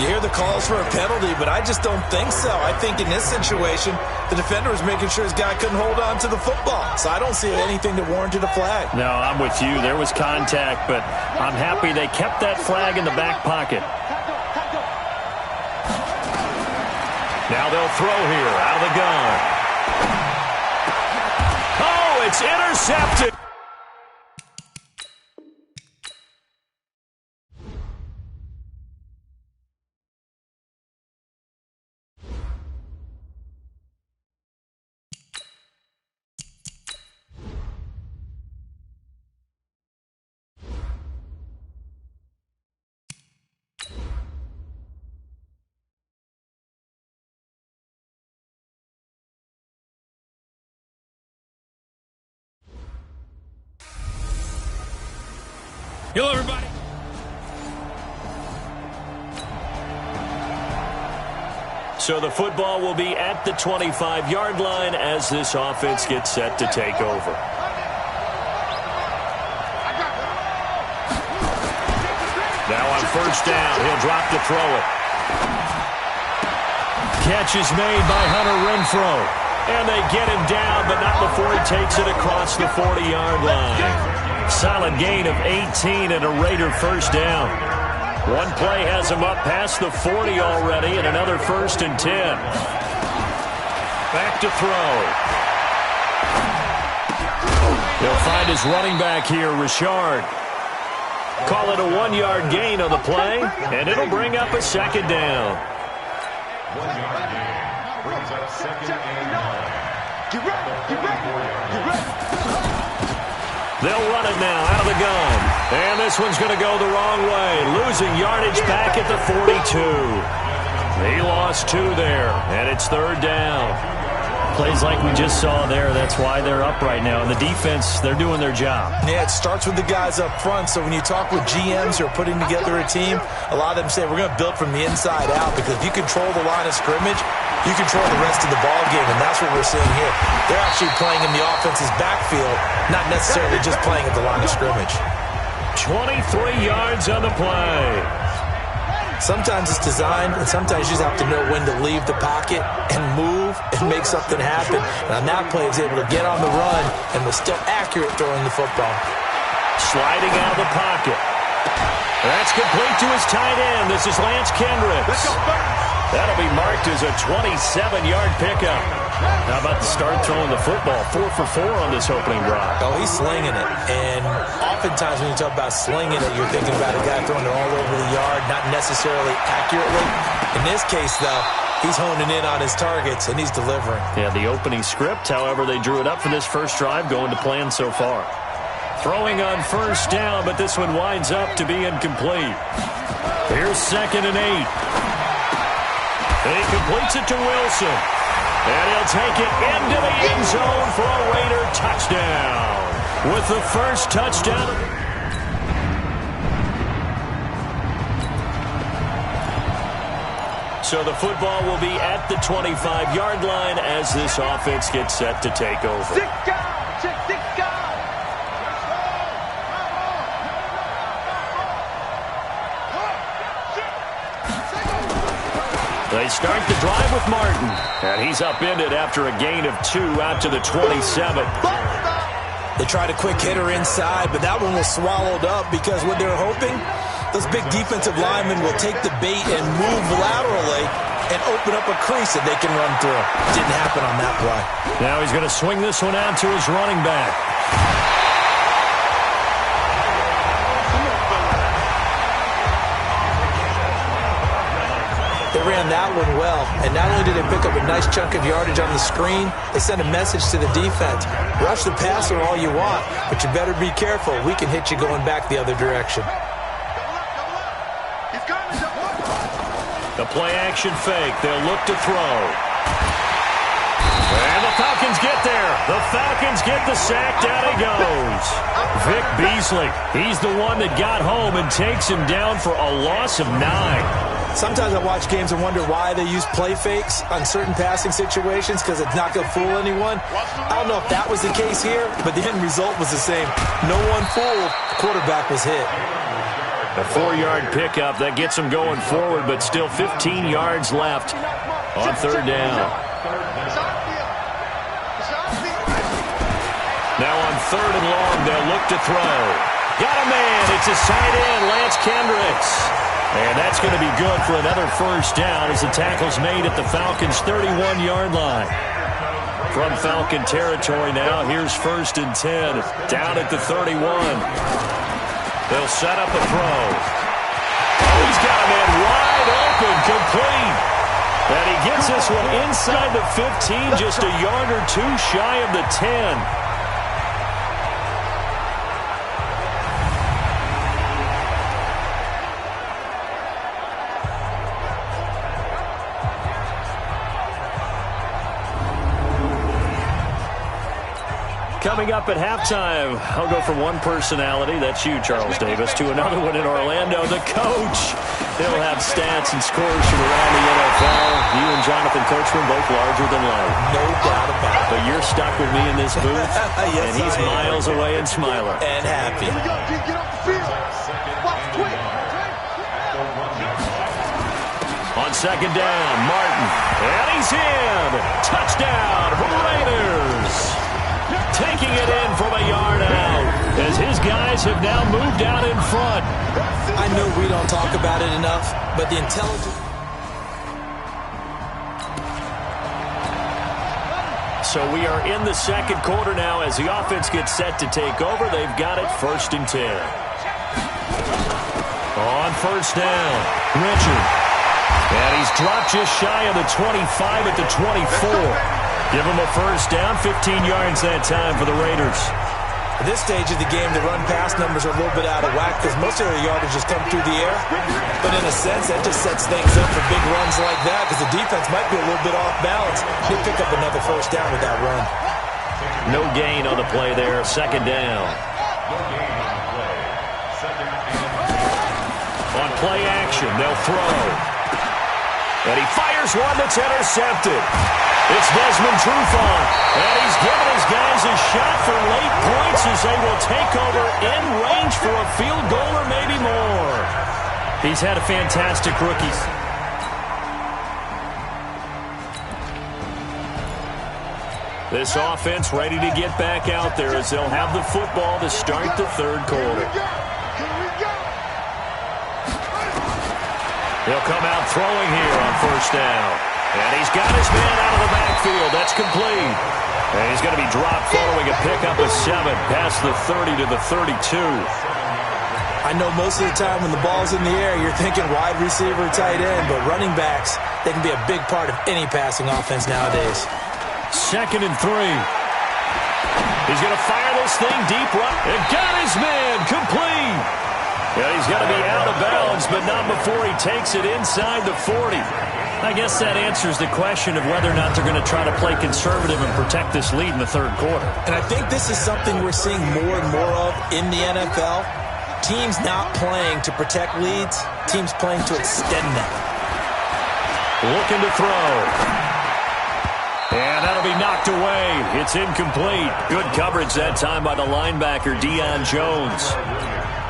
You hear the calls for a penalty, but I just don't think so. I think in this situation, the defender was making sure his guy couldn't hold on to the football. So I don't see anything that warranted a flag. No, I'm with you. There was contact, but I'm happy they kept that flag in the back pocket. Now they'll throw here out of the gun. Oh, it's intercepted. Hello, everybody. So the football will be at the 25-yard line as this offense gets set to take over. Now on first down, he'll drop to throw it. Catch is made by Hunter Renfrow. And they get him down, but not before he takes it across the 40-yard line. Solid gain of 18 and a Raider first down. One play has him up past the 40 already, and another 1st and 10. Back to throw. He'll find his running back here, Richard. Call it a 1-yard gain on the play, and it'll bring up a second down. 1 yard gain brings up second and 9. Get ready, get ready, get ready. They'll run it now out of the gun. And this one's going to go the wrong way. Losing yardage back at the 42. He lost 2 there, and it's third down. Plays like we just saw there. That's why they're up right now. And the defense, they're doing their job. Yeah, it starts with the guys up front. So when you talk with GMs who are putting together a team, a lot of them say we're going to build from the inside out because if you control the line of scrimmage, you control the rest of the ball game, and that's what we're seeing here. They're actually playing in the offense's backfield, not necessarily just playing at the line of scrimmage. 23 yards on the play. Sometimes it's designed, and sometimes you just have to know when to leave the pocket and move and make something happen. And on that play, he's able to get on the run and was still accurate throwing the football. Sliding out of the pocket. That's complete to his tight end. This is Lance Kendricks. That'll be marked as a 27-yard pickup. How about the start throwing the football? 4 for 4 on this opening drive. Oh, he's slinging it. And oftentimes when you talk about slinging it, you're thinking about a guy throwing it all over the yard, not necessarily accurately. In this case, though, he's honing in on his targets, and he's delivering. Yeah, the opening script, however, they drew it up for this first drive, going to plan so far. Throwing on first down, but this one winds up to be incomplete. Here's 2nd and 8. And he completes it to Wilson. And he'll take it into the end zone for a Raider touchdown. With the first touchdown. So the football will be at the 25-yard line as this offense gets set to take over. They start the drive with Martin. And he's upended after a gain of 2 out to the 27. They tried a quick hitter inside, but that one was swallowed up because what they're hoping, those big defensive linemen will take the bait and move laterally and open up a crease that they can run through. Didn't happen on that play. Now he's going to swing this one out to his running back. They ran that one well, and not only did they pick up a nice chunk of yardage on the screen, they sent a message to the defense. Rush the passer all you want, but you better be careful. We can hit you going back the other direction. The play-action fake. They'll look to throw. And the Falcons get there. The Falcons get the sack. Down he goes. Vic Beasley. He's the one that got home and takes him down for a loss of 9. Sometimes I watch games and wonder why they use play fakes on certain passing situations because it's not going to fool anyone. I don't know if that was the case here, but the end result was the same. No one fooled. The quarterback was hit. A 4-yard pickup. That gets them going forward, but still 15 yards left on third down. Now on third and long, they'll look to throw. Got a man. It's a side end, Lance Kendricks. And that's going to be good for another first down as the tackle's made at the Falcons' 31-yard line. From Falcon territory now, here's 1st and 10. Down at the 31. They'll set up a throw. Oh, he's got a man wide open, complete. And he gets this one inside the 15, just a yard or two shy of the 10. Coming up at halftime, I'll go from one personality, that's you, Charles Davis, to another one in Orlando, the coach. He'll have stats and scores from around the NFL. You and Jonathan Coachman both larger than life. No doubt about it. But you're stuck with me in this booth, yes, and he's miles away and smiling. And happy. On second down, Martin. And he's in. Touchdown, Raiders. Taking it in from a yard out as his guys have now moved out in front. I know we don't talk about it enough, but the intelligence... So we are in the second quarter now as the offense gets set to take over. They've got it 1st and 10. On first down, Richard. And he's dropped just shy of the 25 at the 24. Give him a first down, 15 yards that time for the Raiders. At this stage of the game, the run-pass numbers are a little bit out of whack because most of their yardage has come through the air. But in a sense, that just sets things up for big runs like that because the defense might be a little bit off balance. They pick up another first down with that run. No gain on the play there, second down. On play action, they'll throw. And he fires one that's intercepted. It's Desmond Trufant, and he's given his guys a shot for late points as they will take over in range for a field goal or maybe more. He's had a fantastic rookie. This offense ready to get back out there as they'll have the football to start the third quarter. He'll come out throwing here on first down. And he's got his man out of the backfield. That's complete. And he's going to be dropped following a pickup of 7 past the 30 to the 32. I know most of the time when the ball's in the air, you're thinking wide receiver, tight end, but running backs, they can be a big part of any passing offense nowadays. 2nd and 3. He's going to fire this thing deep right. And got his man complete. Yeah, he's got to be out of bounds, but not before he takes it inside the 40. I guess that answers the question of whether or not they're going to try to play conservative and protect this lead in the third quarter. And I think this is something we're seeing more and more of in the NFL. Teams not playing to protect leads, teams playing to extend them. Looking to throw. And that'll be knocked away. It's incomplete. Good coverage that time by the linebacker, Deion Jones.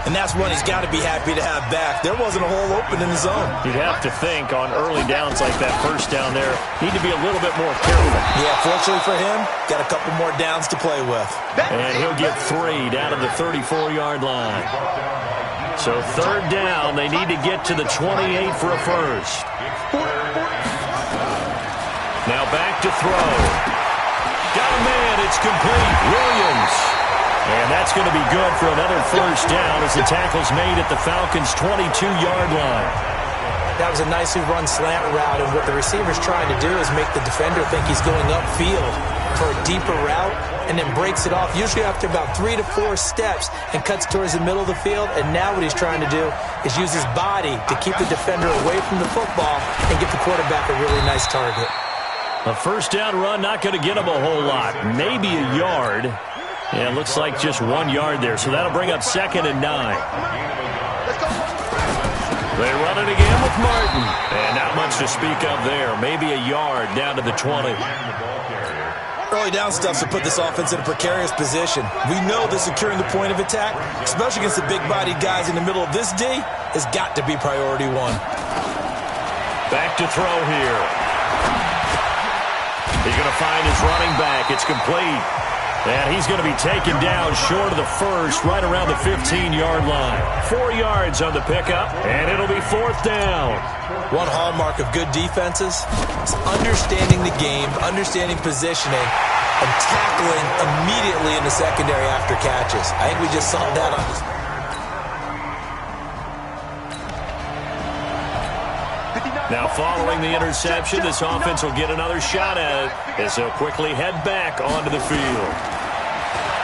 And that's one he's got to be happy to have back. There wasn't a hole open in the zone. You'd have to think on early downs like that first down there, need to be a little bit more careful. Yeah, fortunately for him, got a couple more downs to play with. And he'll get 3 down to the 34-yard line. So third down, they need to get to the 28 for a first. Now back to throw. Got a man, it's complete. Williams. And that's going to be good for another first down as the tackle's made at the Falcons' 22-yard line. That was a nicely run slant route, and what the receiver's trying to do is make the defender think he's going upfield for a deeper route, and then breaks it off, usually after about 3 to 4 steps, and cuts towards the middle of the field. And now what he's trying to do is use his body to keep the defender away from the football and get the quarterback a really nice target. A first down run, not going to get him a whole lot. Maybe a yard. Yeah, it looks like just 1 yard there, so that'll bring up 2nd and 9. They run it again with Martin. And not much to speak of there. Maybe a yard down to the 20. Early down stuff to put this offense in a precarious position. We know that securing the point of attack, especially against the big-bodied guys in the middle of this D, has got to be priority 1. Back to throw here. He's going to find his running back. It's complete. And he's going to be taken down short of the first, right around the 15-yard line. 4 yards on the pickup, and it'll be 4th down. One hallmark of good defenses is understanding the game, understanding positioning, and tackling immediately in the secondary after catches. I think we just saw that on this. Now following the interception, this offense will get another shot at it as they'll quickly head back onto the field.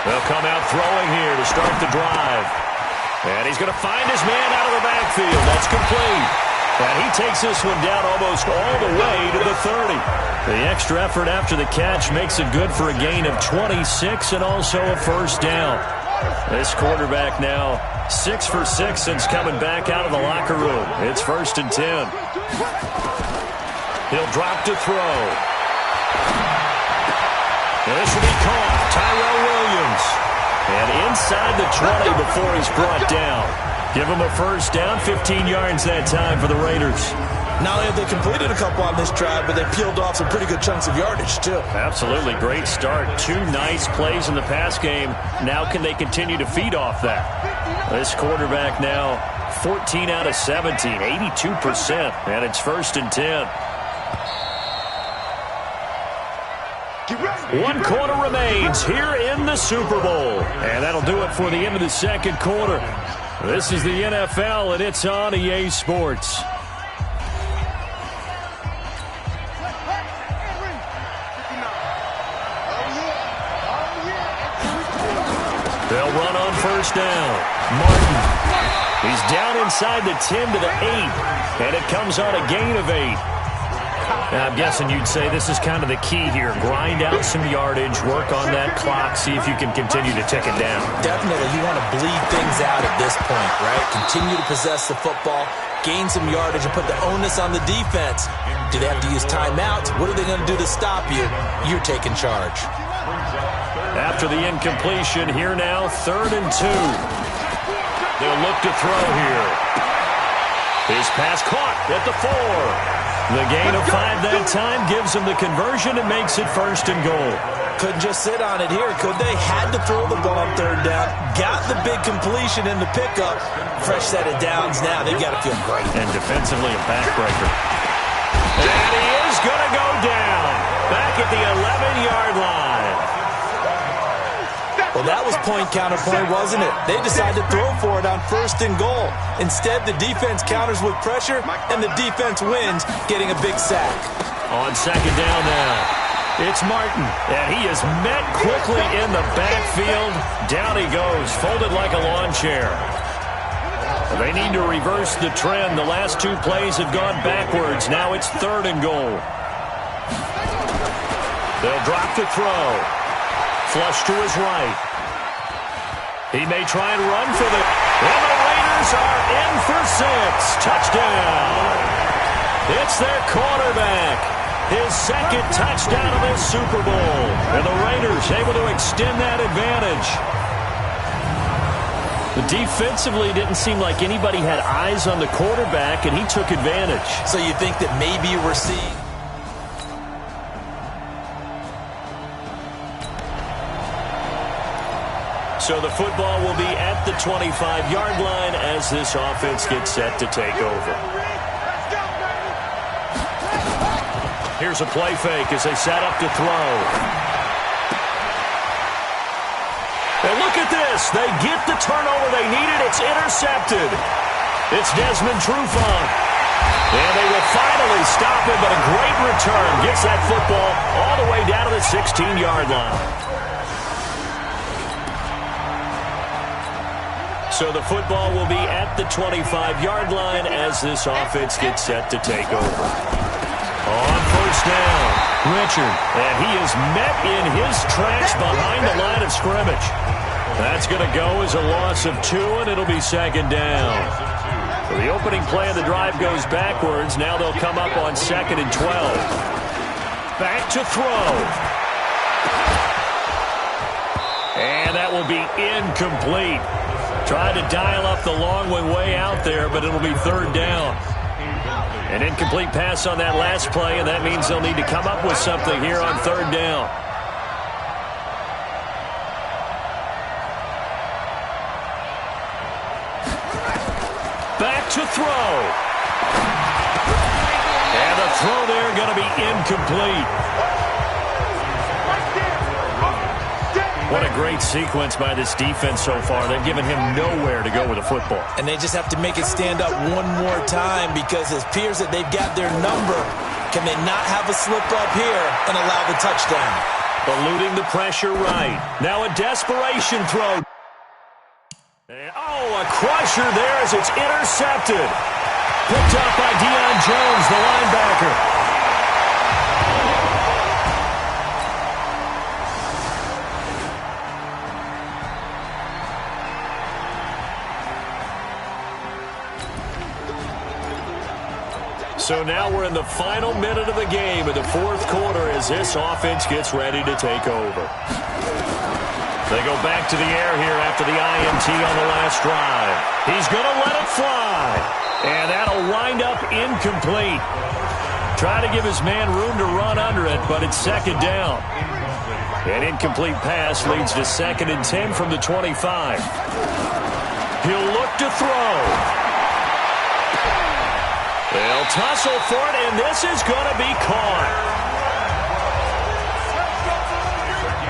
They'll come out throwing here to start the drive. And he's going to find his man out of the backfield. That's complete. And he takes this one down almost all the way to the 30. The extra effort after the catch makes it good for a gain of 26 and also a first down. This quarterback now 6 for 6 since coming back out of the locker room. It's 1st and 10. He'll drop to throw. This will be caught. Tyrell Williams. And inside the 20 before he's brought down. Give him a first down, 15 yards that time for the Raiders. Not only have they completed a couple on this drive, but they peeled off some pretty good chunks of yardage, too. Absolutely. Great start. 2 nice plays in the pass game. Now can they continue to feed off that? This quarterback now 14 out of 17, 82%. And it's 1st and 10. 1 quarter remains here in the Super Bowl. And that'll do it for the end of the 2nd quarter. This is the NFL, and it's on EA Sports. They'll run on first down. Martin. He's down inside the 10 to the 8. And it comes on a gain of 8. Now, I'm guessing you'd say this is kind of the key here. Grind out some yardage, work on that clock, see if you can continue to tick it down. Definitely, you want to bleed things out at this point, right? Continue to possess the football, gain some yardage, and put the onus on the defense. Do they have to use timeouts? What are they going to do to stop you? You're taking charge. After the incompletion, here now, 3rd and 2. They'll look to throw here. His pass caught at the 4. The gain of 5 that time gives them the conversion and makes it 1st and goal. Couldn't just sit on it here, could they? Had to throw the ball on 3rd down. Got the big completion in the pickup. Fresh set of downs now. They've got to feel great. And defensively a backbreaker. And he is going to go down. Back at the 11-yard line. Well, that was point counterpoint, wasn't it? They decided to throw for it on 1st and goal. Instead, the defense counters with pressure, and the defense wins, getting a big sack. On 2nd down now, it's Martin, and he is met quickly in the backfield. Down he goes, folded like a lawn chair. They need to reverse the trend. The last 2 plays have gone backwards. Now it's 3rd and goal. They'll drop the throw. Flush to his right. He may try and run for the... And the Raiders are in for 6. Touchdown. It's their quarterback. His 2nd touchdown of this Super Bowl. And the Raiders able to extend that advantage. Defensively, didn't seem like anybody had eyes on the quarterback, and he took advantage. So you think that maybe we're seeing... So the football will be at the 25-yard line as this offense gets set to take over. Here's a play fake as they set up to throw. And look at this. They get the turnover they needed. It's intercepted. It's Desmond Trufant. And they will finally stop him, but a great return. Gets that football all the way down to the 16-yard line. So the football will be at the 25-yard line as this offense gets set to take over. On first down, Richard. And he is met in his tracks behind the line of scrimmage. That's going to go as a loss of 2, and it'll be second down. So the opening play of the drive goes backwards. Now they'll come up on 2nd and 12. Back to throw. And that will be incomplete. Tried to dial up the long one way out there, but it'll be third down. An incomplete pass on that last play, and that means they'll need to come up with something here on third down. Back to throw. And the throw there going to be incomplete. What a great sequence by this defense so far. They've given him nowhere to go with the football. And they just have to make it stand up one more time because it appears that they've got their number. Can they not have a slip up here and allow the touchdown? Eluding the pressure right. Now a desperation throw. And, a crusher there as it's intercepted. Picked up by Deion Jones, the linebacker. So now we're in the final minute of the game in the fourth quarter as this offense gets ready to take over. They go back to the air here after the INT on the last drive. He's going to let it fly. And that'll wind up incomplete. Try to give his man room to run under it, but it's second down. An incomplete pass leads to 2nd and 10 from the 25. He'll look to throw. They'll tussle for it, and this is going to be caught.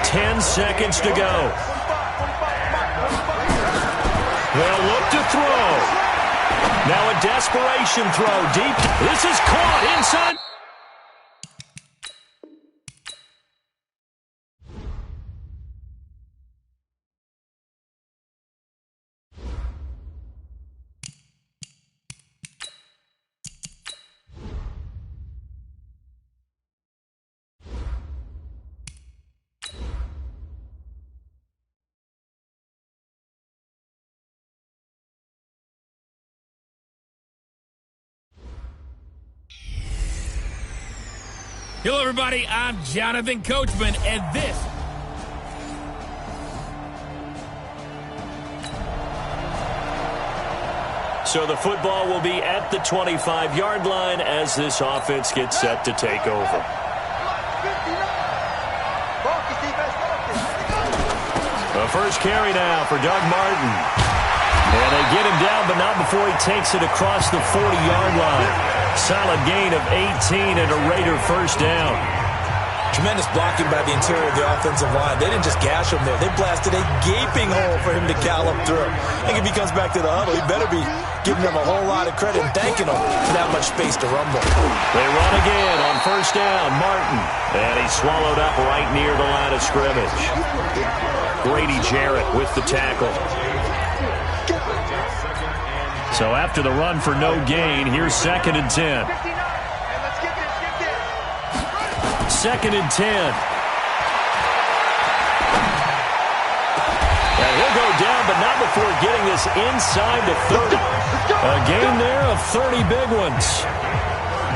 10 seconds to go. They'll look to throw. Now a desperation throw deep. This is caught inside. Hello, everybody. I'm Jonathan Coachman, and this So the football will be at the 25-yard line as this offense gets set to take over. The first carry now for Doug Martin. And they get him down, but not before he takes it across the 40-yard line. Solid gain of 18 and a Raider first down. Tremendous blocking by the interior of the offensive line. They didn't just gash him there. They blasted a gaping hole for him to gallop through. I think if he comes back to the huddle, he better be giving them a whole lot of credit and thanking them for that much space to rumble. They run again on first down. Martin. And he's swallowed up right near the line of scrimmage. Grady Jarrett with the tackle. So after the run for no gain, here's 2nd and 10. 2nd and 10. And he'll go down, but not before getting this inside the 30. A gain there of 30 big ones.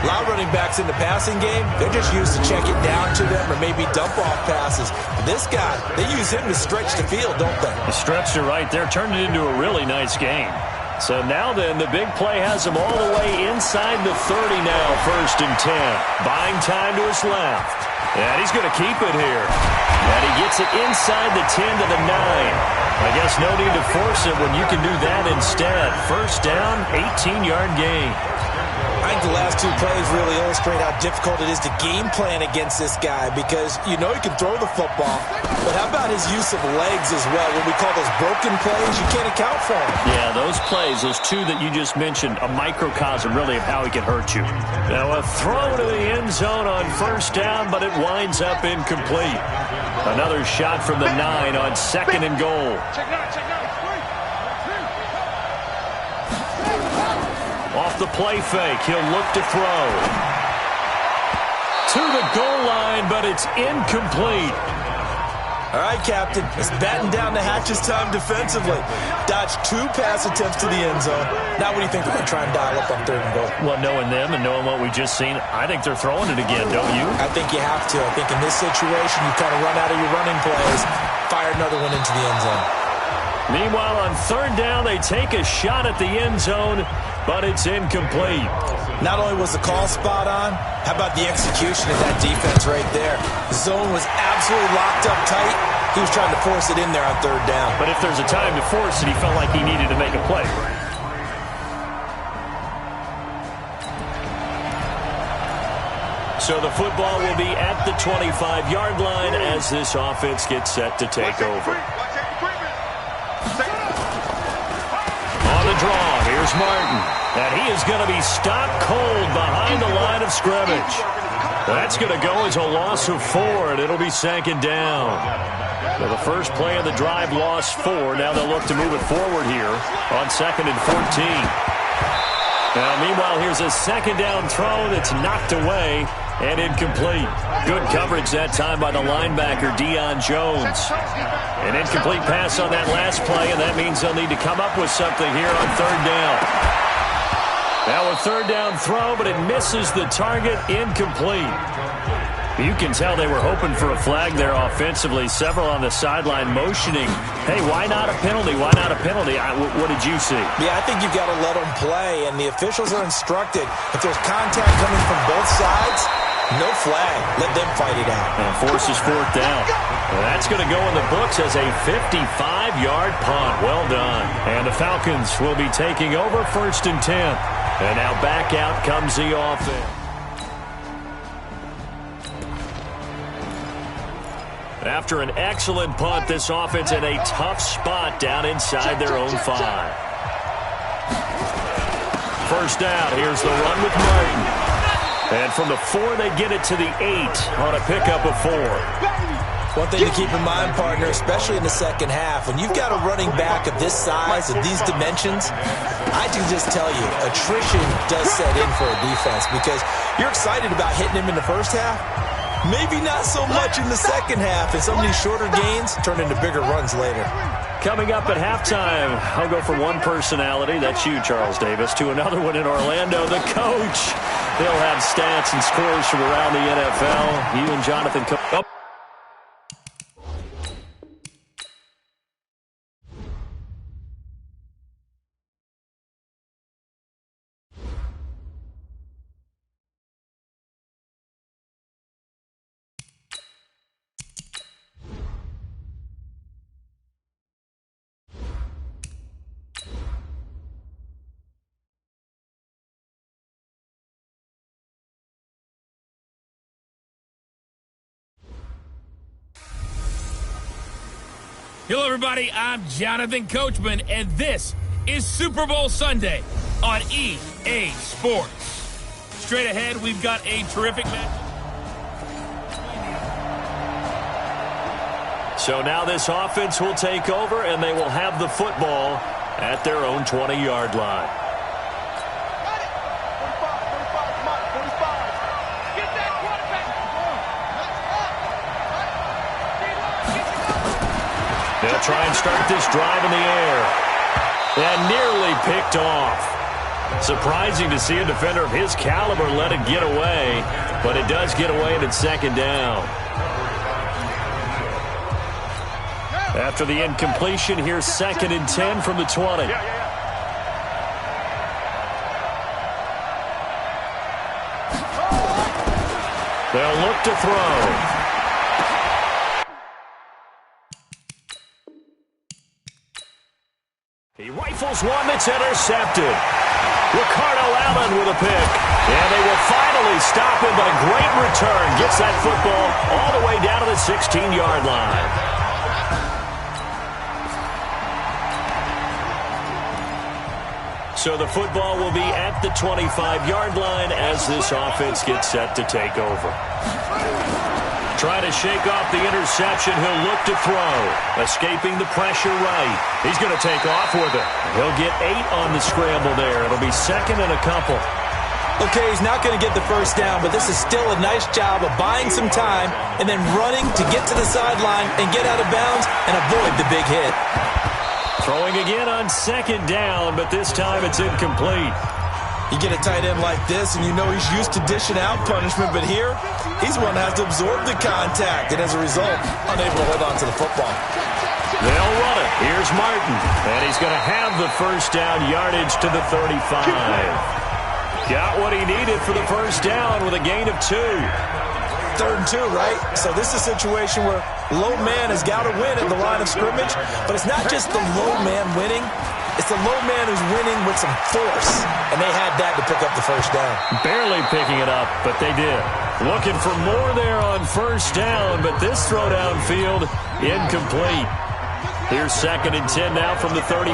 A lot of running backs in the passing game, they're just used to check it down to them or maybe dump off passes. But this guy, they use him to stretch the field, don't they? He stretched it right there, turned it into a really nice game. So now then, the big play has him all the way inside the 30 now, 1st and 10. Buying time to his left. And he's going to keep it here. And he gets it inside the 10 to the 9. I guess no need to force it when you can do that instead. 1st down, 18-yard gain. I think the last 2 plays really illustrate how difficult it is to game plan against this guy because you know he can throw the football, but how about his use of legs as well? When we call those broken plays, you can't account for them. Yeah, those plays, those 2 that you just mentioned, a microcosm really of how he can hurt you. Now a throw to the end zone on 1st down, but it winds up incomplete. Another shot from the 9 on 2nd and goal. Off the play fake, he'll look to throw. To the goal line, but it's incomplete. All right, Captain, it's batten down the hatches time defensively. Dodged 2 pass attempts to the end zone. Now what do you think they're going to try and dial up on 3rd and goal? Well, knowing them and knowing what we just seen, I think they're throwing it again, don't you? I think you have to. I think in this situation, you kind of run out of your running plays, fire another one into the end zone. Meanwhile, on 3rd down, they take a shot at the end zone, but it's incomplete. Not only was the call spot on, how about the execution of that defense right there? The zone was absolutely locked up tight. He was trying to force it in there on 3rd down. But if there's a time to force it, he felt like he needed to make a play. So the football will be at the 25-yard line as this offense gets set to take over. On the draw, here's Martin. And he is going to be stopped cold behind the line of scrimmage. That's going to go as a loss of 4, and it'll be 2nd down. So the first play of the drive lost 4. Now they'll look to move it forward here on 2nd and 14. Now, meanwhile, here's a 2nd down throw that's knocked away and incomplete. Good coverage that time by the linebacker, Deion Jones. An incomplete pass on that last play, and that means they'll need to come up with something here on 3rd down. Now a 3rd down throw, but it misses the target, incomplete. You can tell they were hoping for a flag there offensively. Several on the sideline motioning, hey, why not a penalty? Why not a penalty? What did you see? Yeah, I think you've got to let them play, and the officials are instructed. If there's contact coming from both sides, no flag. Let them fight it out. And forces 4th down. And that's going to go in the books as a 55-yard punt. Well done. And the Falcons will be taking over 1st and 10. And now back out comes the offense. After an excellent punt, this offense in a tough spot down inside their own 5. 1st down. Here's the run with Martin. And from the 4, they get it to the 8 on a pickup of 4. One thing to keep in mind, partner, especially in the second half, when you've got a running back of this size, of these dimensions, I can just tell you, attrition does set in for a defense because you're excited about hitting him in the first half. Maybe not so much in the second half, and some of these shorter gains turn into bigger runs later. Coming up at halftime, I'll go from one personality, that's you, Charles Davis, to another one in Orlando, the coach. He'll have stats and scores from around the NFL. You and Jonathan. Oh. Hello, everybody. I'm Jonathan Coachman, and this is Super Bowl Sunday on EA Sports. Straight ahead, we've got a terrific match. So now this offense will take over, and they will have the football at their own 20-yard line. They'll try and start this drive in the air. And nearly picked off. Surprising to see a defender of his caliber let it get away, but it does get away and it's second down. After the incompletion, here's 2nd and 10 from the 20. They'll look to throw. He rifles one that's intercepted. Ricardo Allen with a pick. And they will finally stop him, but a great return. Gets that football all the way down to the 16-yard line. So the football will be at the 25-yard line as this offense gets set to take over. Trying to shake off the interception. He'll look to throw. Escaping the pressure right. He's going to take off with it. He'll get 8 on the scramble there. It'll be 2nd and a couple. Okay, he's not going to get the first down, but this is still a nice job of buying some time and then running to get to the sideline and get out of bounds and avoid the big hit. Throwing again on 2nd down, but this time it's incomplete. You get a tight end like this, and you know he's used to dishing out punishment, but here, he's one that has to absorb the contact, and as a result, unable to hold on to the football. They'll run it. Here's Martin, and he's going to have the first down yardage to the 35. Got what he needed for the first down with a gain of 2. 3rd and 2, right? So this is a situation where low man has got to win at the line of scrimmage, but it's not just the low man winning. It's the low man who's winning with some force, and they had that to pick up the first down. Barely picking it up, but they did. Looking for more there on first down, but this throw downfield incomplete. Here's 2nd and 10 now from the 35.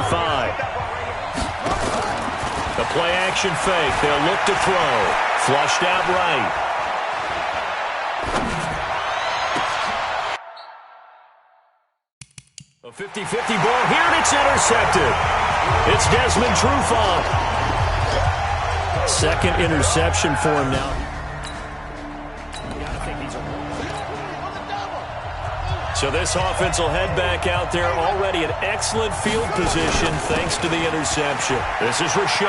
The play action fake. They'll look to throw. Flushed out right. A 50-50 ball here, and it's intercepted. It's Desmond Trufant. 2nd interception for him now. So this offense will head back out there, already in excellent field position thanks to the interception. This is Richard.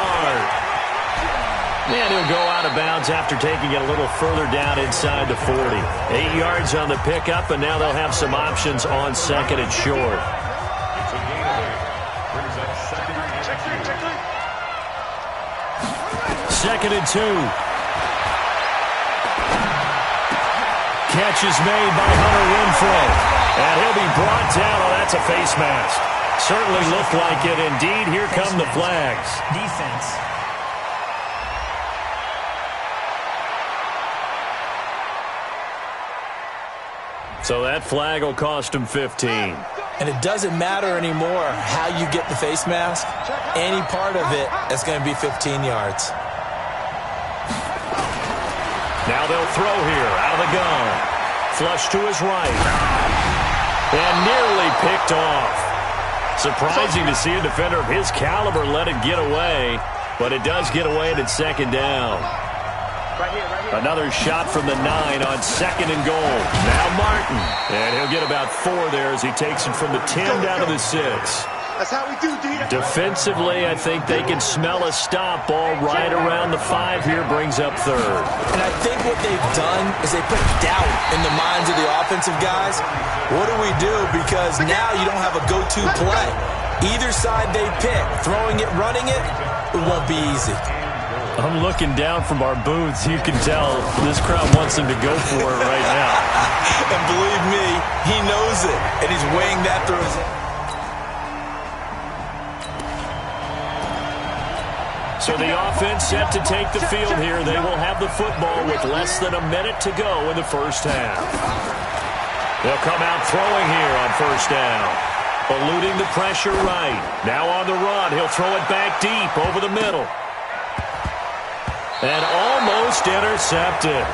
And he'll go out of bounds after taking it a little further down inside the 40. 8 yards on the pickup, and now they'll have some options on 2nd and short. Second and 2. Catch is made by Hunter Renfrow. And he'll be brought down. Oh, that's a face mask. Certainly looked like it. Indeed, here come the flags. Defense. So that flag will cost him 15. And it doesn't matter anymore how you get the face mask. Any part of it is going to be 15 yards. Now they'll throw here out of the gun. Flush to his right. And nearly picked off. Surprising to see a defender of his caliber let it get away. But it does get away and it's 2nd down. Another shot from the 9 on 2nd and goal. Now Martin. And he'll get about 4 there as he takes it from the 10 down to the 6. That's how we do, D. Defensively, I think they can smell a stop ball right around the 5 here, brings up 3rd. And I think what they've done is they put doubt in the minds of the offensive guys. What do we do? Because now you don't have a go-to play. Either side they pick, throwing it, running it, it won't be easy. I'm looking down from our booths. You can tell this crowd wants him to go for it right now. And believe me, he knows it, and he's weighing that through his head. So the offense set to take the field here. They will have the football with less than a minute to go in the first half. They'll come out throwing here on first down. Eluding the pressure right. Now on the run. He'll throw it back deep over the middle. And almost intercepted.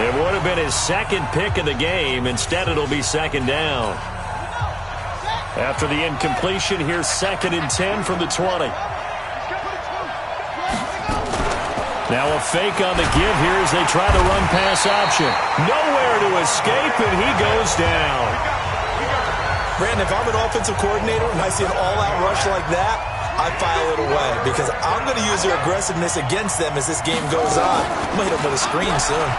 It would have been his 2nd pick of the game. Instead, it'll be 2nd down. After the incompletion, here's 2nd and 10 from the 20. Now a fake on the give here as they try the run pass option. Nowhere to escape, and he goes down. Brandon, if I'm an offensive coordinator and I see an all-out rush like that, I file it away because I'm going to use their aggressiveness against them as this game goes on. I'm going to hit them with a screen soon.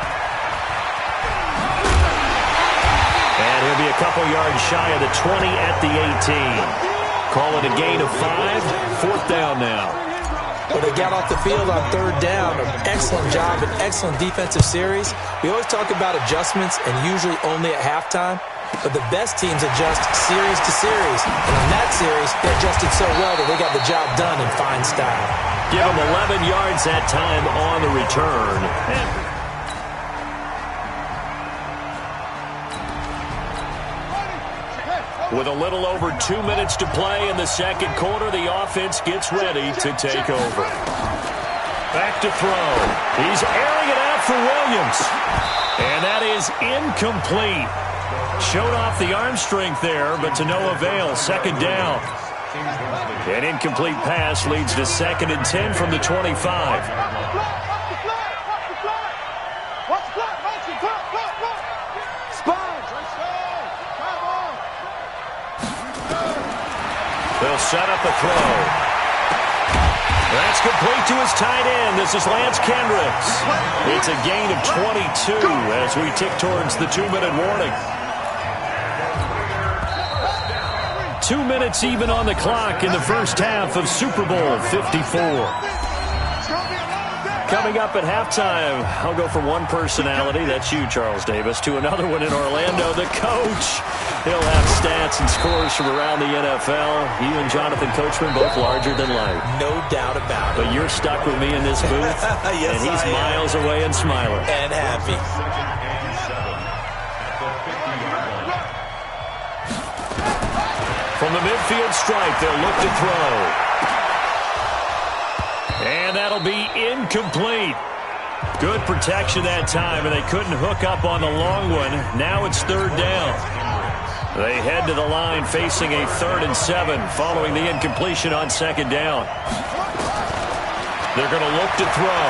And he'll be a couple yards shy of the 20 at the 18. Call it a gain of 5. 4th down now. Well, they got off the field on 3rd down. An excellent job, an excellent defensive series. We always talk about adjustments and usually only at halftime. But the best teams adjust series to series. And on that series, they adjusted so well that they got the job done in fine style. Give them 11 yards that time on the return. With a little over 2 minutes to play in the second quarter, the offense gets ready to take over. Back to throw. He's airing it out for Williams. And that is incomplete. Showed off the arm strength there, but to no avail. 2nd down. An incomplete pass leads to 2nd and 10 from the 25. They'll set up a throw. That's complete to his tight end. This is Lance Kendricks. It's a gain of 22 as we tick towards the 2-minute warning. 2 minutes even on the clock in the first half of Super Bowl 54. Coming up at halftime, I'll go from one personality, that's you, Charles Davis, to another one in Orlando, the coach. He'll have stats and scores from around the NFL. You and Jonathan Coachman, both larger than life. No doubt about it. But you're stuck with me in this booth, yes, and he's miles away and smiling. And happy. From the midfield stripe, they'll look to throw. And that'll be incomplete. Good protection that time, and they couldn't hook up on the long one. Now it's 3rd down. They head to the line facing a 3rd and 7 following the incompletion on 2nd down. They're going to look to throw.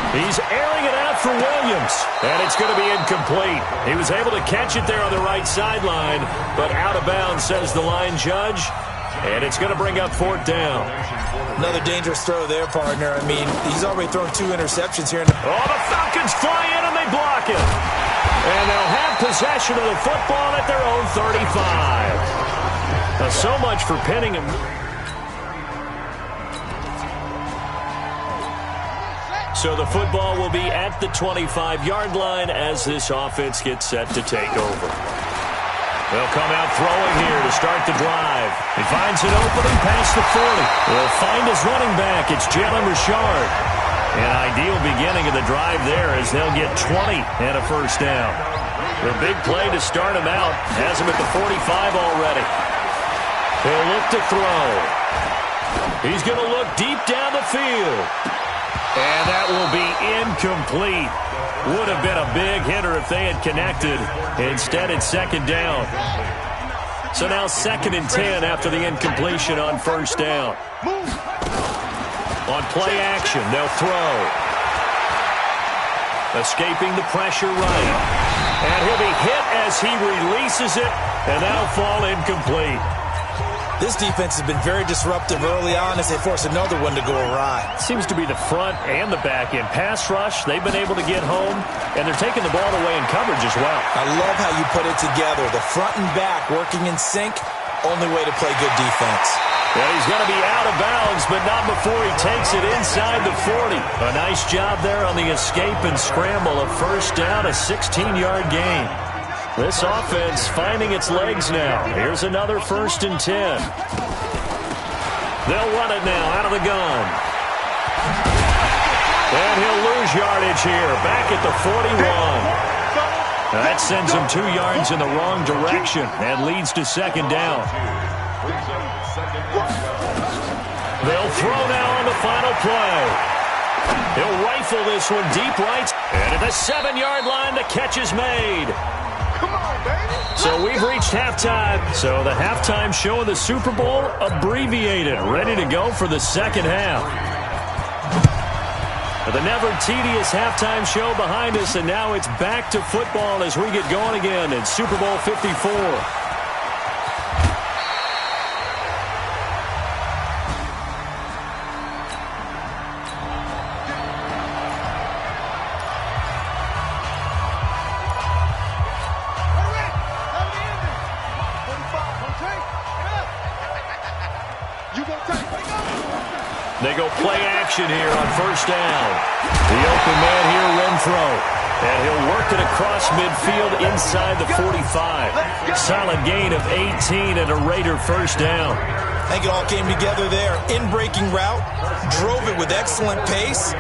He's airing it out for Williams, and it's going to be incomplete. He was able to catch it there on the right sideline, but out of bounds, says the line judge. And it's going to bring up 4th down. Another dangerous throw there, partner. I mean, he's already thrown 2 interceptions here. Oh, the Falcons fly in and they block it. And they'll have possession of the football at their own 35. Now, so much for pinning him. So the football will be at the 25-yard line as this offense gets set to take over. They'll come out throwing here to start the drive. He finds an opening past the 40. They'll find his running back. It's Jalen Richard. An ideal beginning of the drive there as they'll get 20 and a 1st down. The big play to start him out has him at the 45 already. He'll look to throw. He's going to look deep down the field. And that will be incomplete. Would have been a big hitter if they had connected. Instead, it's 2nd down. So now 2nd and 10 after the incompletion on 1st down. On play action, they'll throw. Escaping the pressure right. And he'll be hit as he releases it, and that'll fall incomplete. This defense has been very disruptive early on as they force another one to go awry. Seems to be the front and the back end. Pass rush, they've been able to get home, and they're taking the ball away in coverage as well. I love how you put it together. The front and back working in sync, only way to play good defense. And he's going to be out of bounds, but not before he takes it inside the 40. A nice job there on the escape and scramble. A 1st down, a 16-yard gain. This offense finding its legs now. Here's another 1st and 10. They'll run it now out of the gun. And he'll lose yardage here. Back at the 41. That sends him 2 yards in the wrong direction and leads to 2nd down. They'll throw now on the final play. He'll rifle this one deep right. And at the 7-yard line, the catch is made. So we've reached halftime. So the halftime show of the Super Bowl abbreviated, ready to go for the 2nd half. The never tedious halftime show behind us, and now it's back to football as we get going again in Super Bowl 54. They go play action here on first down. The open man here, Renfro. And he'll work it across midfield inside the 45. Solid gain of 18 and a Raider first down. I think it all came together there. In-breaking route, drove it with excellent pace.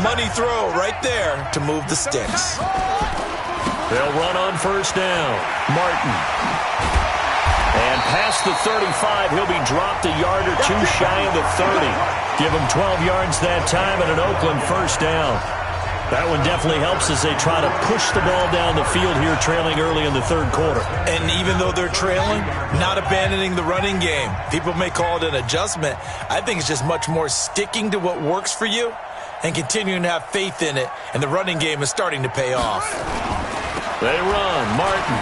Money throw right there to move the sticks. They'll run on first down. Martin. And past the 35, he'll be dropped a yard or two shy of the 30. Give him 12 yards that time and an Oakland first down. That one definitely helps as they try to push the ball down the field here, trailing early in the third quarter. And even though they're trailing, not abandoning the running game. People may call it an adjustment. I think it's just much more sticking to what works for you and continuing to have faith in it. And the running game is starting to pay off. They run. Martin.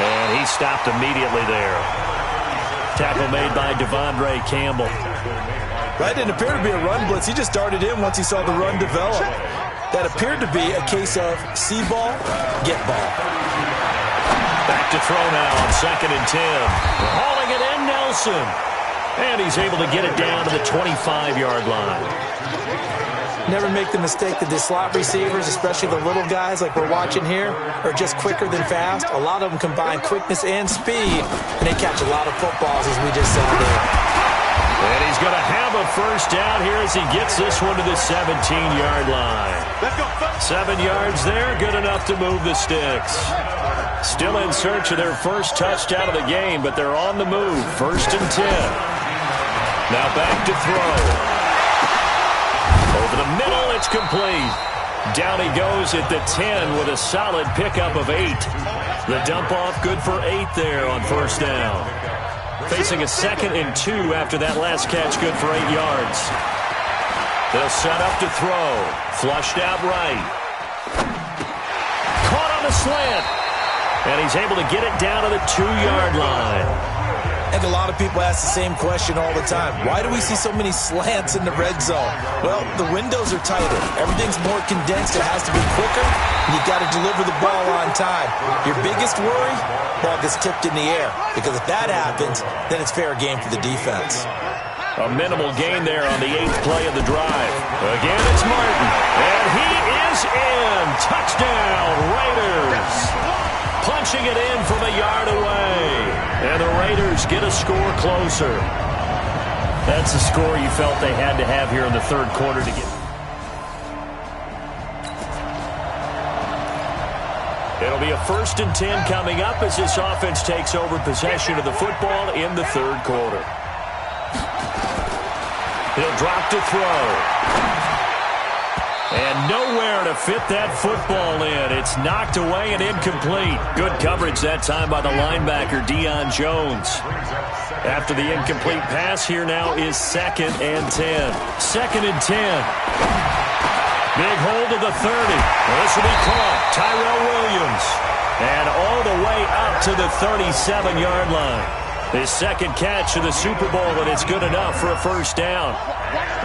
And he stopped immediately there. Tackle made by Devondre Campbell. That didn't appear to be a run blitz. He just darted in once he saw the run develop. That appeared to be a case of see ball, get ball. Back to throw now on 2nd and 10. Hauling it in, Nelson. And he's able to get it down to the 25-yard line. Never make the mistake that the slot receivers, especially the little guys like we're watching here, are just quicker than fast. A lot of them combine quickness and speed, and they catch a lot of footballs as we just saw there. And he's going to have a first down here as he gets this one to the 17-yard line. 7 yards there, good enough to move the sticks. Still in search of their first touchdown of the game, but they're on the move. 1st and 10. Now back to throw. Over the middle, it's complete. Down he goes at the 10 with a solid pickup of 8. The dump off good for 8 there on first down. Facing a 2nd and 2 after that last catch, good for 8 yards. They'll set up to throw. Flushed out right. Caught on the slant. And he's able to get it down to the 2-yard line. I think a lot of people ask the same question all the time. Why do we see so many slants in the red zone? Well, the windows are tighter. Everything's more condensed. It has to be quicker. And you've got to deliver the ball on time. Your biggest worry? Ball gets tipped in the air. Because if that happens, then it's fair game for the defense. A minimal gain there on the 8th play of the drive. Again, it's Martin. And he is in. Touchdown, Raiders. Punching it in from a yard away. And the Raiders get a score closer. That's a score you felt they had to have here in the third quarter to get. It'll be a 1st and 10 coming up as this offense takes over possession of the football in the third quarter. He'll drop to throw. And nowhere to fit that football in. It's knocked away and incomplete. Good coverage that time by the linebacker, Deion Jones. After the incomplete pass, here now is 2nd and 10. 2nd and 10. Big hold of the 30. This will be caught. Tyrell Williams. And all the way up to the 37-yard line. His 2nd catch of the Super Bowl, and it's good enough for a first down.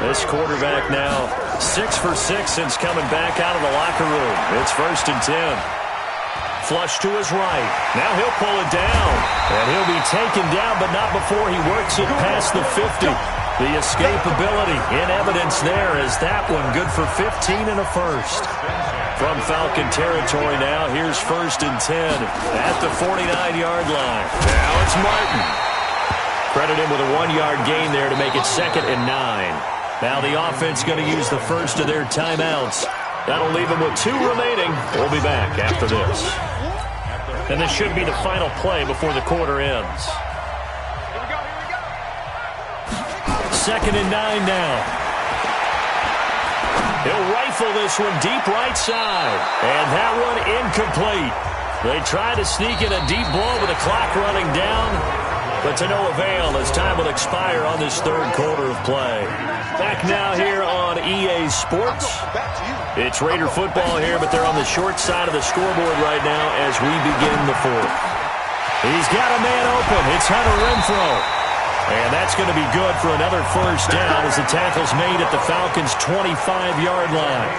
This quarterback now 6 for 6 since coming back out of the locker room. It's 1st and 10. Flush to his right. Now he'll pull it down. And he'll be taken down, but not before he works it past the 50. The escapability in evidence there is that one good for 15 and a first. From Falcon territory now, here's 1st and 10 at the 49-yard line. Now it's Martin. Credit him with a 1-yard gain there to make it 2nd and 9. Now the offense going to use the first of their timeouts. That'll leave them with 2 remaining. We'll be back after this. And this should be the final play before the quarter ends. 2nd and 9 now. He'll rifle this one deep right side. And that one incomplete. They try to sneak in a deep blow with the clock running down. But to no avail as time will expire on this third quarter of play. Back now here on EA Sports. It's Raider football here, but they're on the short side of the scoreboard right now as we begin the fourth. He's got a man open. It's Hunter Renfro. And that's going to be good for another first down as the tackle's made at the Falcons' 25-yard line.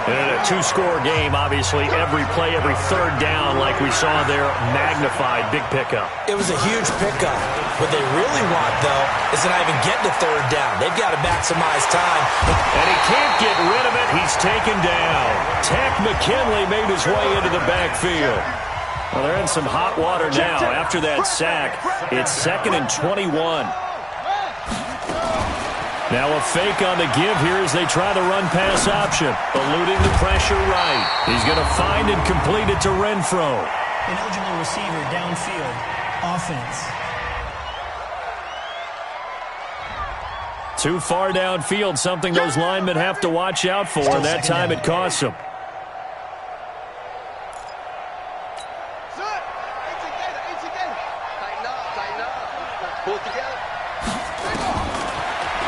And in a two-score game, obviously, every play, every third down, like we saw there, magnified, big pickup. It was a huge pickup. What they really want, though, is to not even get to third down. They've got to maximize time. And he can't get rid of it. He's taken down. Tack McKinley made his way into the backfield. Well, they're in some hot water now. After that sack, it's 2nd and 21. Now a fake on the give here as they try the run-pass option. Eluding the pressure right. He's going to find and complete it to Renfro. An eligible receiver downfield. Offense. Too far downfield, something those linemen have to watch out for, and that time it costs them.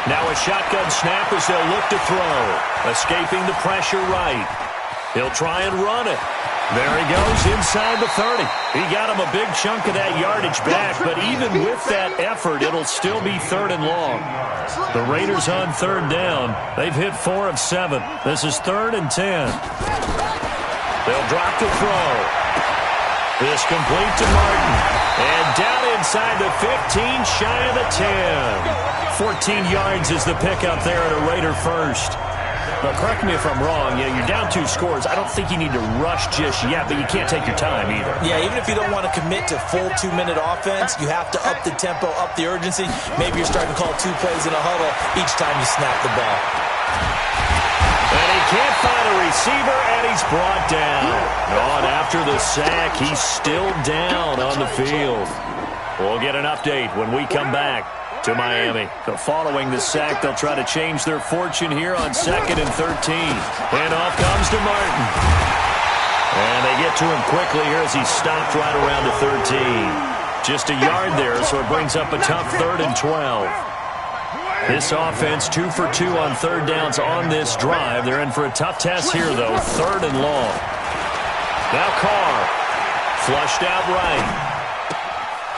Now a shotgun snap as they'll look to throw. Escaping the pressure right. He'll try and run it. There he goes inside the 30. He got him a big chunk of that yardage back, but even with that effort, it'll still be 3rd and long. The Raiders on 3rd down. They've hit 4 of 7. This is 3rd and 10. They'll drop the throw. This complete to Martin. And down inside the 15, shy of the 10. 14 yards is the pickup there at a Raider first. But correct me if I'm wrong, you're down 2 scores. I don't think you need to rush just yet, but you can't take your time either. Yeah, even if you don't want to commit to full 2-minute offense, you have to up the tempo, up the urgency. Maybe you're starting to call 2 plays in a huddle each time you snap the ball. And he can't find a receiver, and he's brought down. On after the sack, he's still down on the field. We'll get an update when we come back to Miami. So following the sack, they'll try to change their fortune here on 2nd and 13. And off comes to Martin. And they get to him quickly here as he's stopped right around the 13. Just a yard there, so it brings up a tough 3rd and 12. This offense 2 for 2 on 3rd downs on this drive. They're in for a tough test here, though. 3rd and long. Now Carr. Flushed out right.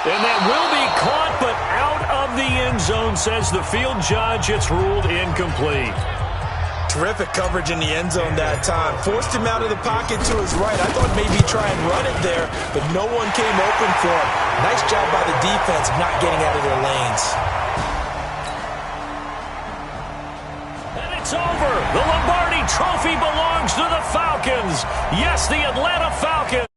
And that will be caught, but out of the end zone, says the field judge. It's ruled incomplete. Terrific coverage in the end zone that time. Forced him out of the pocket to his right. I thought maybe he'd try and run it there, but no one came open for him. Nice job by the defense of not getting out of their lanes. And it's over. The Lombardi Trophy belongs to the Falcons. Yes, the Atlanta Falcons.